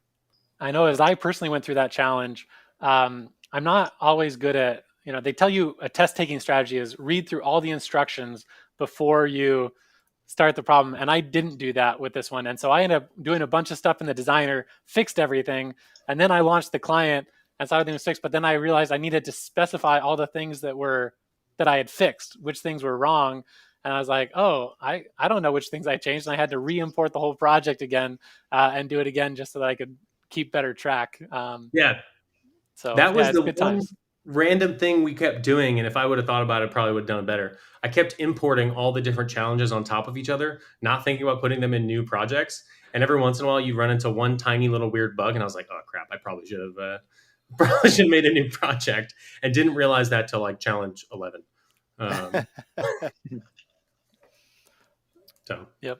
I know as I personally went through that challenge, I'm not always good at, they tell you a test taking strategy is read through all the instructions before you start the problem. And I didn't do that with this one. And so I ended up doing a bunch of stuff in the designer, fixed everything, and then I launched the client and so everything was fixed. But then I realized I needed to specify all the things that I had fixed, which things were wrong. And I was like, oh, I don't know which things I changed. And I had to re-import the whole project again and do it again just so that I could keep better track. So that was it's the good one times. Random thing we kept doing, and if I would have thought about it, probably would have done it better. I kept importing all the different challenges on top of each other, not thinking about putting them in new projects. And every once in a while, you run into one tiny little weird bug, and I was like, "Oh crap! I probably should have made a new project," and didn't realize that till like challenge 11. So yep.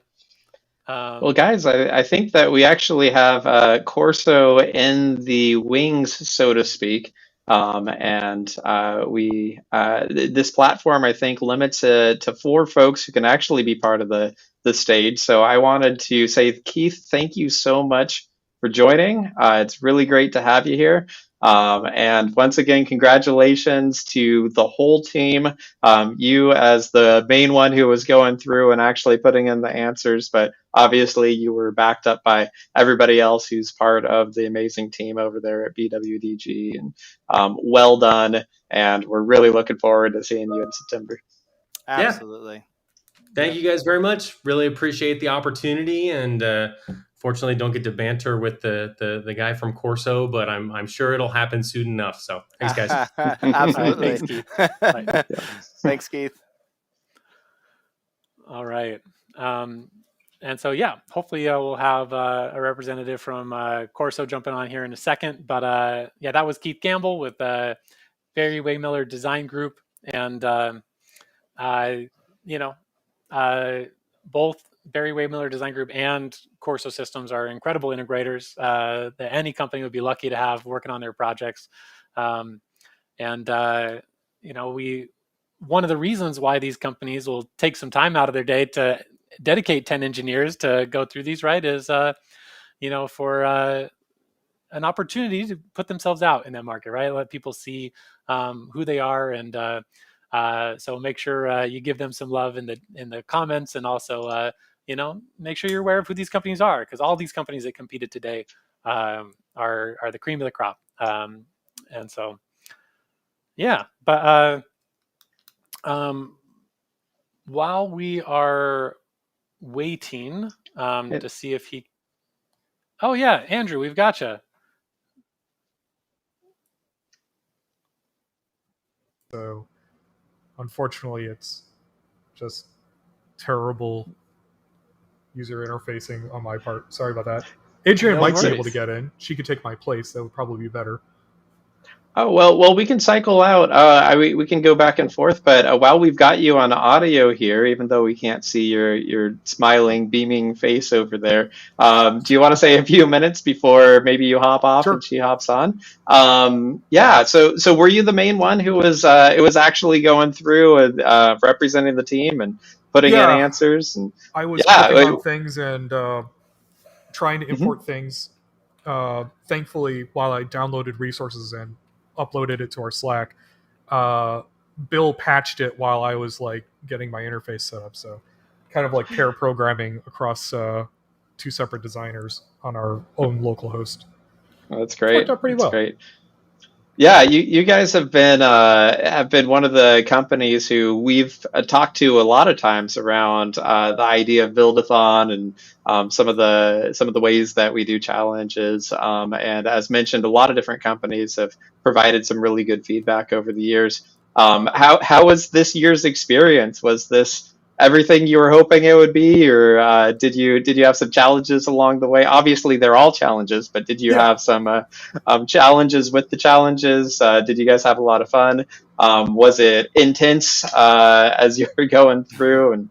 Well, guys, I think that we actually have Corso in the wings, so to speak. And this platform, I think, limits it to 4 folks who can actually be part of the stage. So I wanted to say, Keith, thank you so much for joining. It's really great to have you here. And once again, congratulations to the whole team. You as the main one who was going through and actually putting in the answers, but obviously you were backed up by everybody else who's part of the amazing team over there at BWDG. And well done. And we're really looking forward to seeing you in September. Absolutely. Yeah. Thank you guys very much. Really appreciate the opportunity, and fortunately don't get to banter with the guy from Corso, but I'm sure it'll happen soon enough. So thanks, guys. Absolutely. Thanks, Keith. Thanks, Keith. All right. And so, hopefully we'll have a representative from Corso jumping on here in a second. But that was Keith Gamble with Barry Waymiller Design Group. And, both Barry Waymiller Design Group and Corso Systems are incredible integrators that any company would be lucky to have working on their projects. One of the reasons why these companies will take some time out of their day to dedicate 10 engineers to go through these, right, is, for an opportunity to put themselves out in that market, right? Let people see who they are. And so make sure you give them some love in the comments, and also, make sure you're aware of who these companies are, because all these companies that competed today are the cream of the crop. And so, but while we are waiting to see if he... Oh yeah, Andrew, we've got you. So unfortunately, it's just terrible user interfacing on my part. Sorry about that. Adrian might be able to get in. She could take my place. That would probably be better. Oh, well, we can cycle out. We can go back and forth, but while we've got you on audio here, even though we can't see your smiling, beaming face over there, do you want to say a few minutes before maybe you hop off and she hops on? So were you the main one who was actually going through and representing the team and putting in answers? And I was clicking on things and trying to import things. Thankfully, while I downloaded resources and uploaded it to our Slack, Bill patched it while I was getting my interface set up. So kind of pair programming across 2 separate designers on our own local host. Well, that's great. Worked out pretty well. Great. Yeah, you guys have been one of the companies who we've talked to a lot of times around the idea of Build-a-Thon and some of the ways that we do challenges. And as mentioned, a lot of different companies have provided some really good feedback over the years. How was this year's experience? Was this everything you were hoping it would be, or did you have some challenges along the way? Obviously, they're all challenges, but did you have some challenges with the challenges? Did you guys have a lot of fun? Was it intense as you were going through, and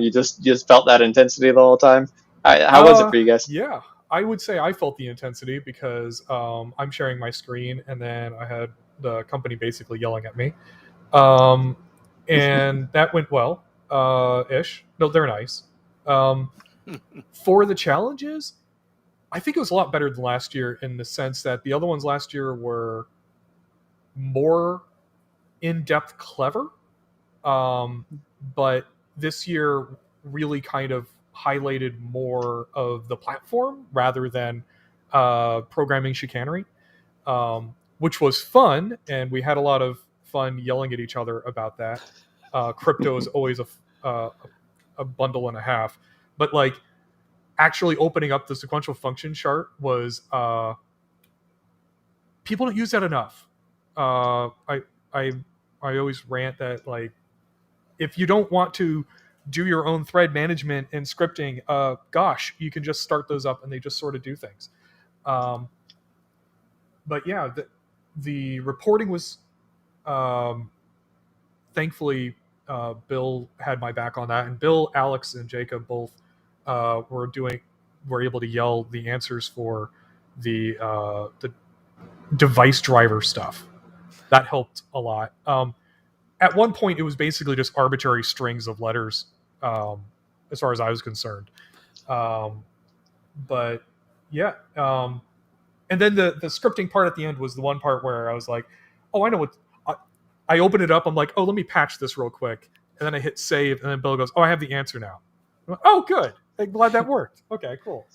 you just felt that intensity the whole time? How was it for you guys? Yeah, I would say I felt the intensity because I'm sharing my screen, and then I had the company basically yelling at me, and that went well. Ish. No, they're nice. For the challenges, I think it was a lot better than last year in the sense that the other ones last year were more in-depth clever. But this year really kind of highlighted more of the platform rather than programming chicanery, which was fun, and we had a lot of fun yelling at each other about that. Crypto is always a bundle and a half, but like actually opening up the sequential function chart was people don't use that enough. I always rant that like if you don't want to do your own thread management and scripting, gosh, you can just start those up and they just sort of do things. But yeah, the reporting was thankfully Bill had my back on that, and Bill, Alex, and Jacob both were able to yell the answers for the device driver stuff. That helped a lot. At one point, it was basically just arbitrary strings of letters, as far as I was concerned. But yeah, and then the scripting part at the end was the one part where I was like, "Oh, I know what." I open it up. I'm like, "Oh, let me patch this real quick," and then I hit save, and then Bill goes, "Oh, I have the answer now." I'm like, "Oh, good. I'm glad that worked." Okay, cool.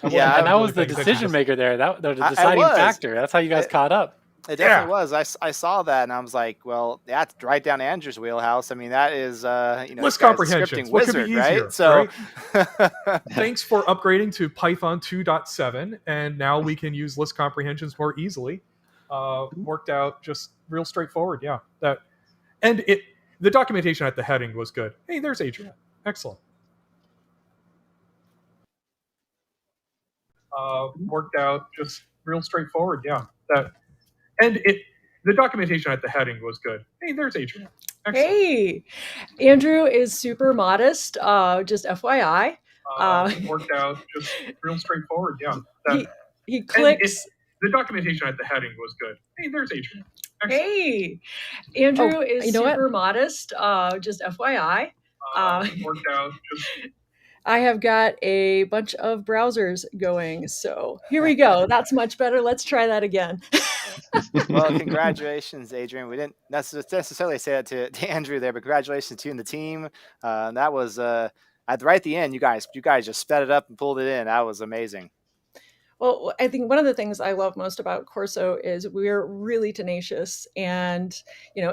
Yeah, and that was the decision maker there. That the I deciding was. factor. That's how you guys caught up. It definitely was. I saw that and I was like, well, that's right down Andrew's wheelhouse. I mean, that is list comprehensions. What could be easier, right? So right? Thanks for upgrading to Python 2.7, and now we can use list comprehensions more easily. Worked out just real straightforward. Yeah, the documentation at the heading was good. Hey, there's Adrian. Excellent. Worked out just real straightforward. Yeah, the documentation at the heading was good. Hey, there's Adrian. Excellent. Hey, Andrew is super modest. Just FYI. Worked out just real straightforward. Yeah. He clicks. The documentation at the heading was good. Hey, there's Adrian. Excellent. Hey, Andrew is super modest. Just FYI. Worked out just. I have got a bunch of browsers going, so here we go. That's much better. Let's try that again. Well, congratulations, Adrian. We didn't necessarily say that to Andrew there, but congratulations to you and the team. That was right at the end. You guys just sped it up and pulled it in. That was amazing. Well, I think one of the things I love most about Corso is we're really tenacious, and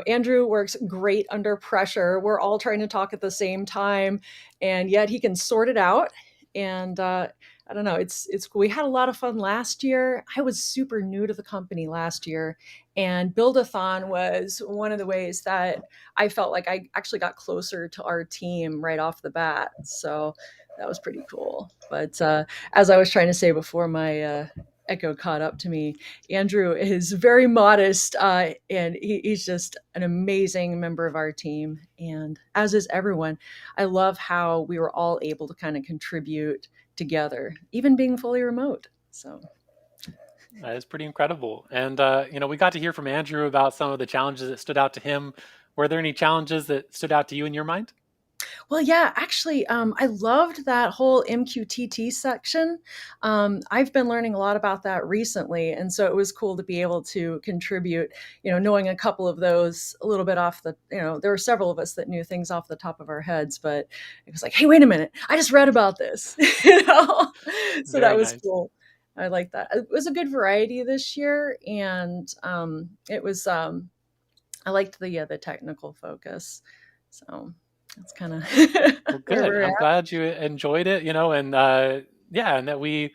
Andrew works great under pressure. We're all trying to talk at the same time, and yet he can sort it out. And I don't know, it's cool. We had a lot of fun last year. I was super new to the company last year, and Build-a-Thon was one of the ways that I felt like I actually got closer to our team right off the bat. So that was pretty cool. But as I was trying to say before my echo caught up to me, Andrew is very modest, and he's just an amazing member of our team. And as is everyone. I love how we were all able to kind of contribute together, even being fully remote. So that is pretty incredible. And we got to hear from Andrew about some of the challenges that stood out to him. Were there any challenges that stood out to you in your mind? Well, yeah, actually, I loved that whole MQTT section. I've been learning a lot about that recently, and so it was cool to be able to contribute, knowing a couple of those a little bit off the, there were several of us that knew things off the top of our heads, but it was like, hey, wait a minute, I just read about this, So Very that was nice. cool. I like that. It was a good variety this year, and it was, I liked the technical focus, so that's kind of well, good. I'm glad you enjoyed it, and and that we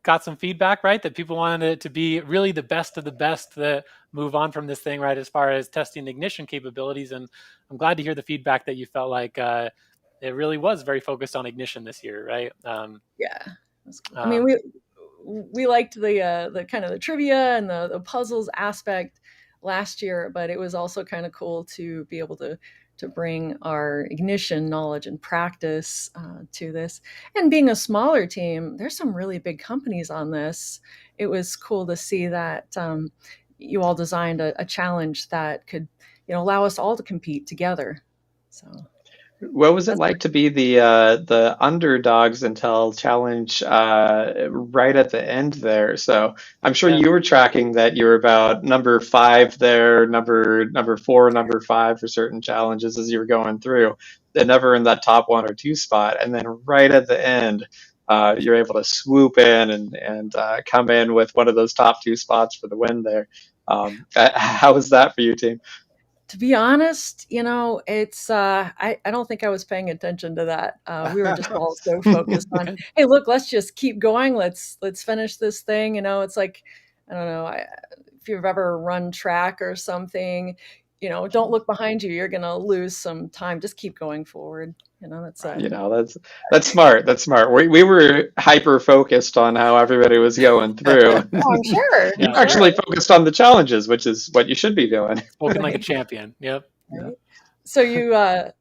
got some feedback, right? That people wanted it to be really the best of the best that move on from this thing, right? As far as testing ignition capabilities. And I'm glad to hear the feedback that you felt like it really was very focused on ignition this year, right? Yeah. That's cool. I mean, we liked the kind of the trivia and the puzzles aspect last year, but it was also kind of cool to be able to bring our ignition knowledge and practice to this. And being a smaller team, there's some really big companies on this. It was cool to see that you all designed a challenge that could, allow us all to compete together. So, What was it like to be the underdogs until challenge right at the end there? So I'm sure Yeah. you were tracking that you were about number five there, number four, number five for certain challenges as you were going through. They're never in that top one or two spot, and then right at the end, you're able to swoop in and come in with one of those top two spots for the win there. How was that for you, team? To be honest, it's I don't think I was paying attention to that. We were just all so focused on, Good. hey, look, let's just keep going. Let's finish this thing. It's like, I don't know, if you've ever run track or something, don't look behind you. You're gonna lose some time. Just keep going forward. That's You know, that's smart. That's smart. We were hyper focused on how everybody was going through. Oh, I'm sure. You Yeah. I'm sure. actually focused on the challenges, which is what you should be doing. Spoken like a Right. champion. Yep. Right. So you're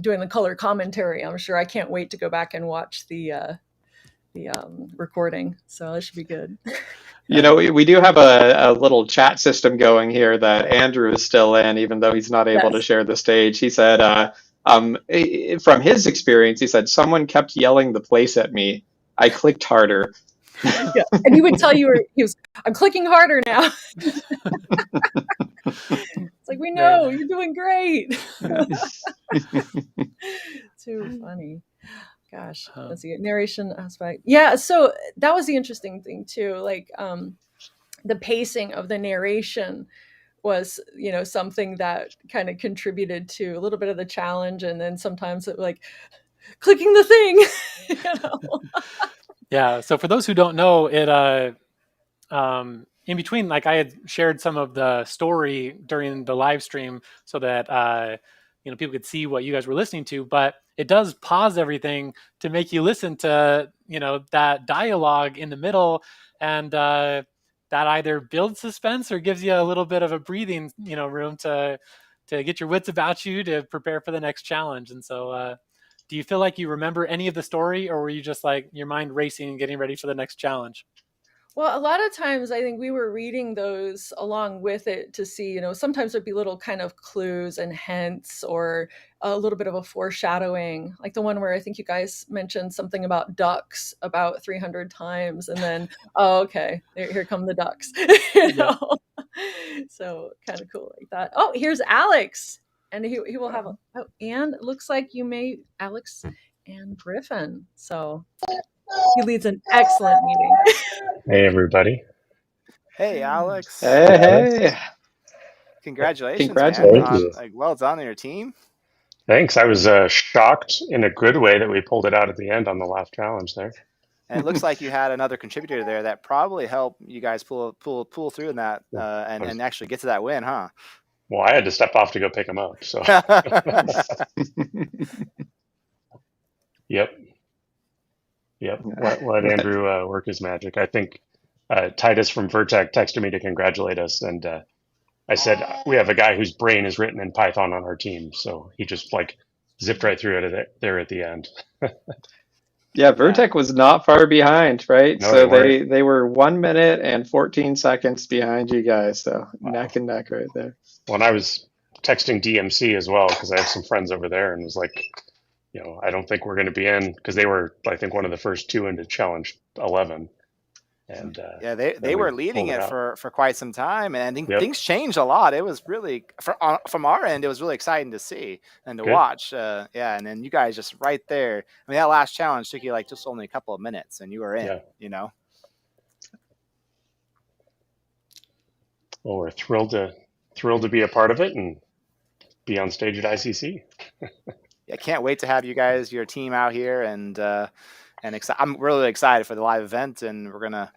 doing the color commentary. I'm sure. I can't wait to go back and watch the recording. So that should be good. You know, we do have a little chat system going here that Andrew is still in, even though he's not able to Yes. share the stage. He said, from his experience, he said, someone kept yelling the place at me. I clicked harder. Yeah. And he would tell you, I'm clicking harder now. It's like, we know you're doing great. Too funny. Gosh, let's see, narration aspect. Yeah, so that was the interesting thing too. Like the pacing of the narration was, something that kind of contributed to a little bit of the challenge, and then sometimes it like clicking the thing. Yeah. So for those who don't know, it in between, like I had shared some of the story during the live stream so that people could see what you guys were listening to, but it does pause everything to make you listen to that dialogue in the middle, and that either builds suspense or gives you a little bit of a breathing room to get your wits about you to prepare for the next challenge. And so do you feel like you remember any of the story, or were you just like your mind racing and getting ready for the next challenge? Well, a lot of times I think we were reading those along with it to see, sometimes there'd be little kind of clues and hints or a little bit of a foreshadowing, like the one where I think you guys mentioned something about ducks about 300 times. And then, oh, okay, here come the ducks. So kind of cool like that. Oh, here's Alex. And he will have, and it looks like you made Alex and Griffin. So he leads an excellent meeting. Hey, everybody. Hey, Alex. Hey. Congratulations, Congratulations. man. Like, well done on your team. Thanks. I was shocked in a good way that we pulled it out at the end on the last challenge there. And it looks like you had another contributor there that probably helped you guys pull through in that and actually get to that win, huh? Well, I had to step off to go pick him up. So, yep. Let Andrew work his magic. I think Titus from Vertec texted me to congratulate us, and I said we have a guy whose brain is written in Python on our team, so he just like zipped right through it there at the end. Yeah, Vertec was not far behind, right? No, So they they were 1 minute and 14 seconds behind you guys. So Wow. neck and neck right there. Well, and I was texting DMC as well because I have some friends over there, and was like, I don't think we're going to be in, because they were, I think, one of the first two into challenge 11. And yeah, they were leading it for quite some time, and I think things changed a lot. It was really from our end, it was really exciting to see and to watch. Yeah, and then you guys just right there. I mean, that last challenge took you like just only a couple of minutes, and you were in. Yeah. Well, we're thrilled to be a part of it and be on stage at ICC. Yeah, can't wait to have your team out here, and I'm really excited for the live event, and we're gonna,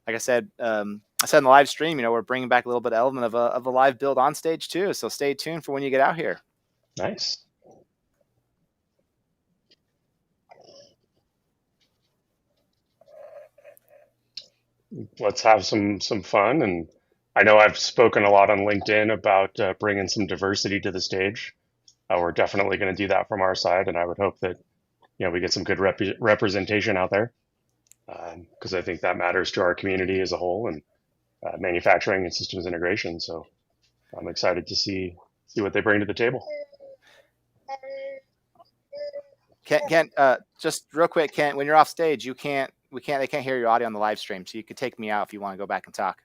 like I said in the live stream, we're bringing back a little bit of element of a live build on stage too. So stay tuned for when you get out here. Nice. Let's have some fun, and I know I've spoken a lot on LinkedIn about bringing some diversity to the stage. We're definitely going to do that from our side, and I would hope that we get some good representation out there, because I think that matters to our community as a whole, and manufacturing and systems integration. So I'm excited to see what they bring to the table. Kent, just real quick, Kent, when you're off stage, they can't hear your audio on the live stream, so you could take me out if you want to go back and talk.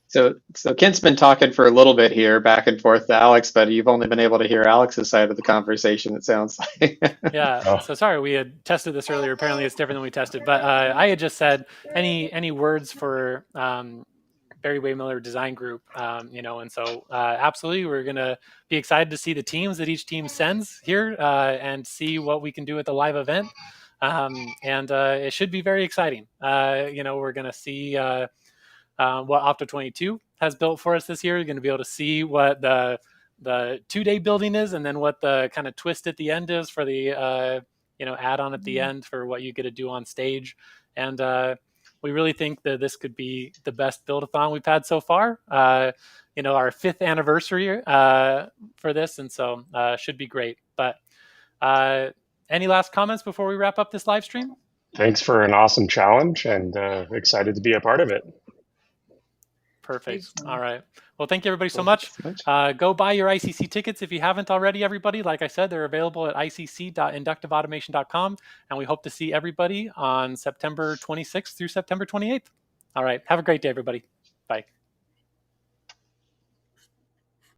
So Kent's been talking for a little bit here, back and forth to Alex, but you've only been able to hear Alex's side of the conversation, it sounds like. Yeah. Oh. So sorry, we had tested this earlier. Apparently, it's different than we tested. But I had just said any words for Barry Waymiller Design Group, and so absolutely, we're gonna be excited to see the teams that each team sends here and see what we can do at the live event. And it should be very exciting. We're gonna see what Opto 22 has built for us this year. You're going to be able to see what the 2-day building is, and then what the kind of twist at the end is for the add-on at the end for what you get to do on stage. And we really think that this could be the best Build-a-Thon we've had so far. Our 5th anniversary for this, and so should be great. But any last comments before we wrap up this live stream? Thanks for an awesome challenge, and excited to be a part of it. Perfect. All right. Well, thank you everybody so much. Go buy your ICC tickets if you haven't already, everybody. Like I said, they're available at icc.inductiveautomation.com, and we hope to see everybody on September 26th through September 28th. All right. Have a great day, everybody. Bye.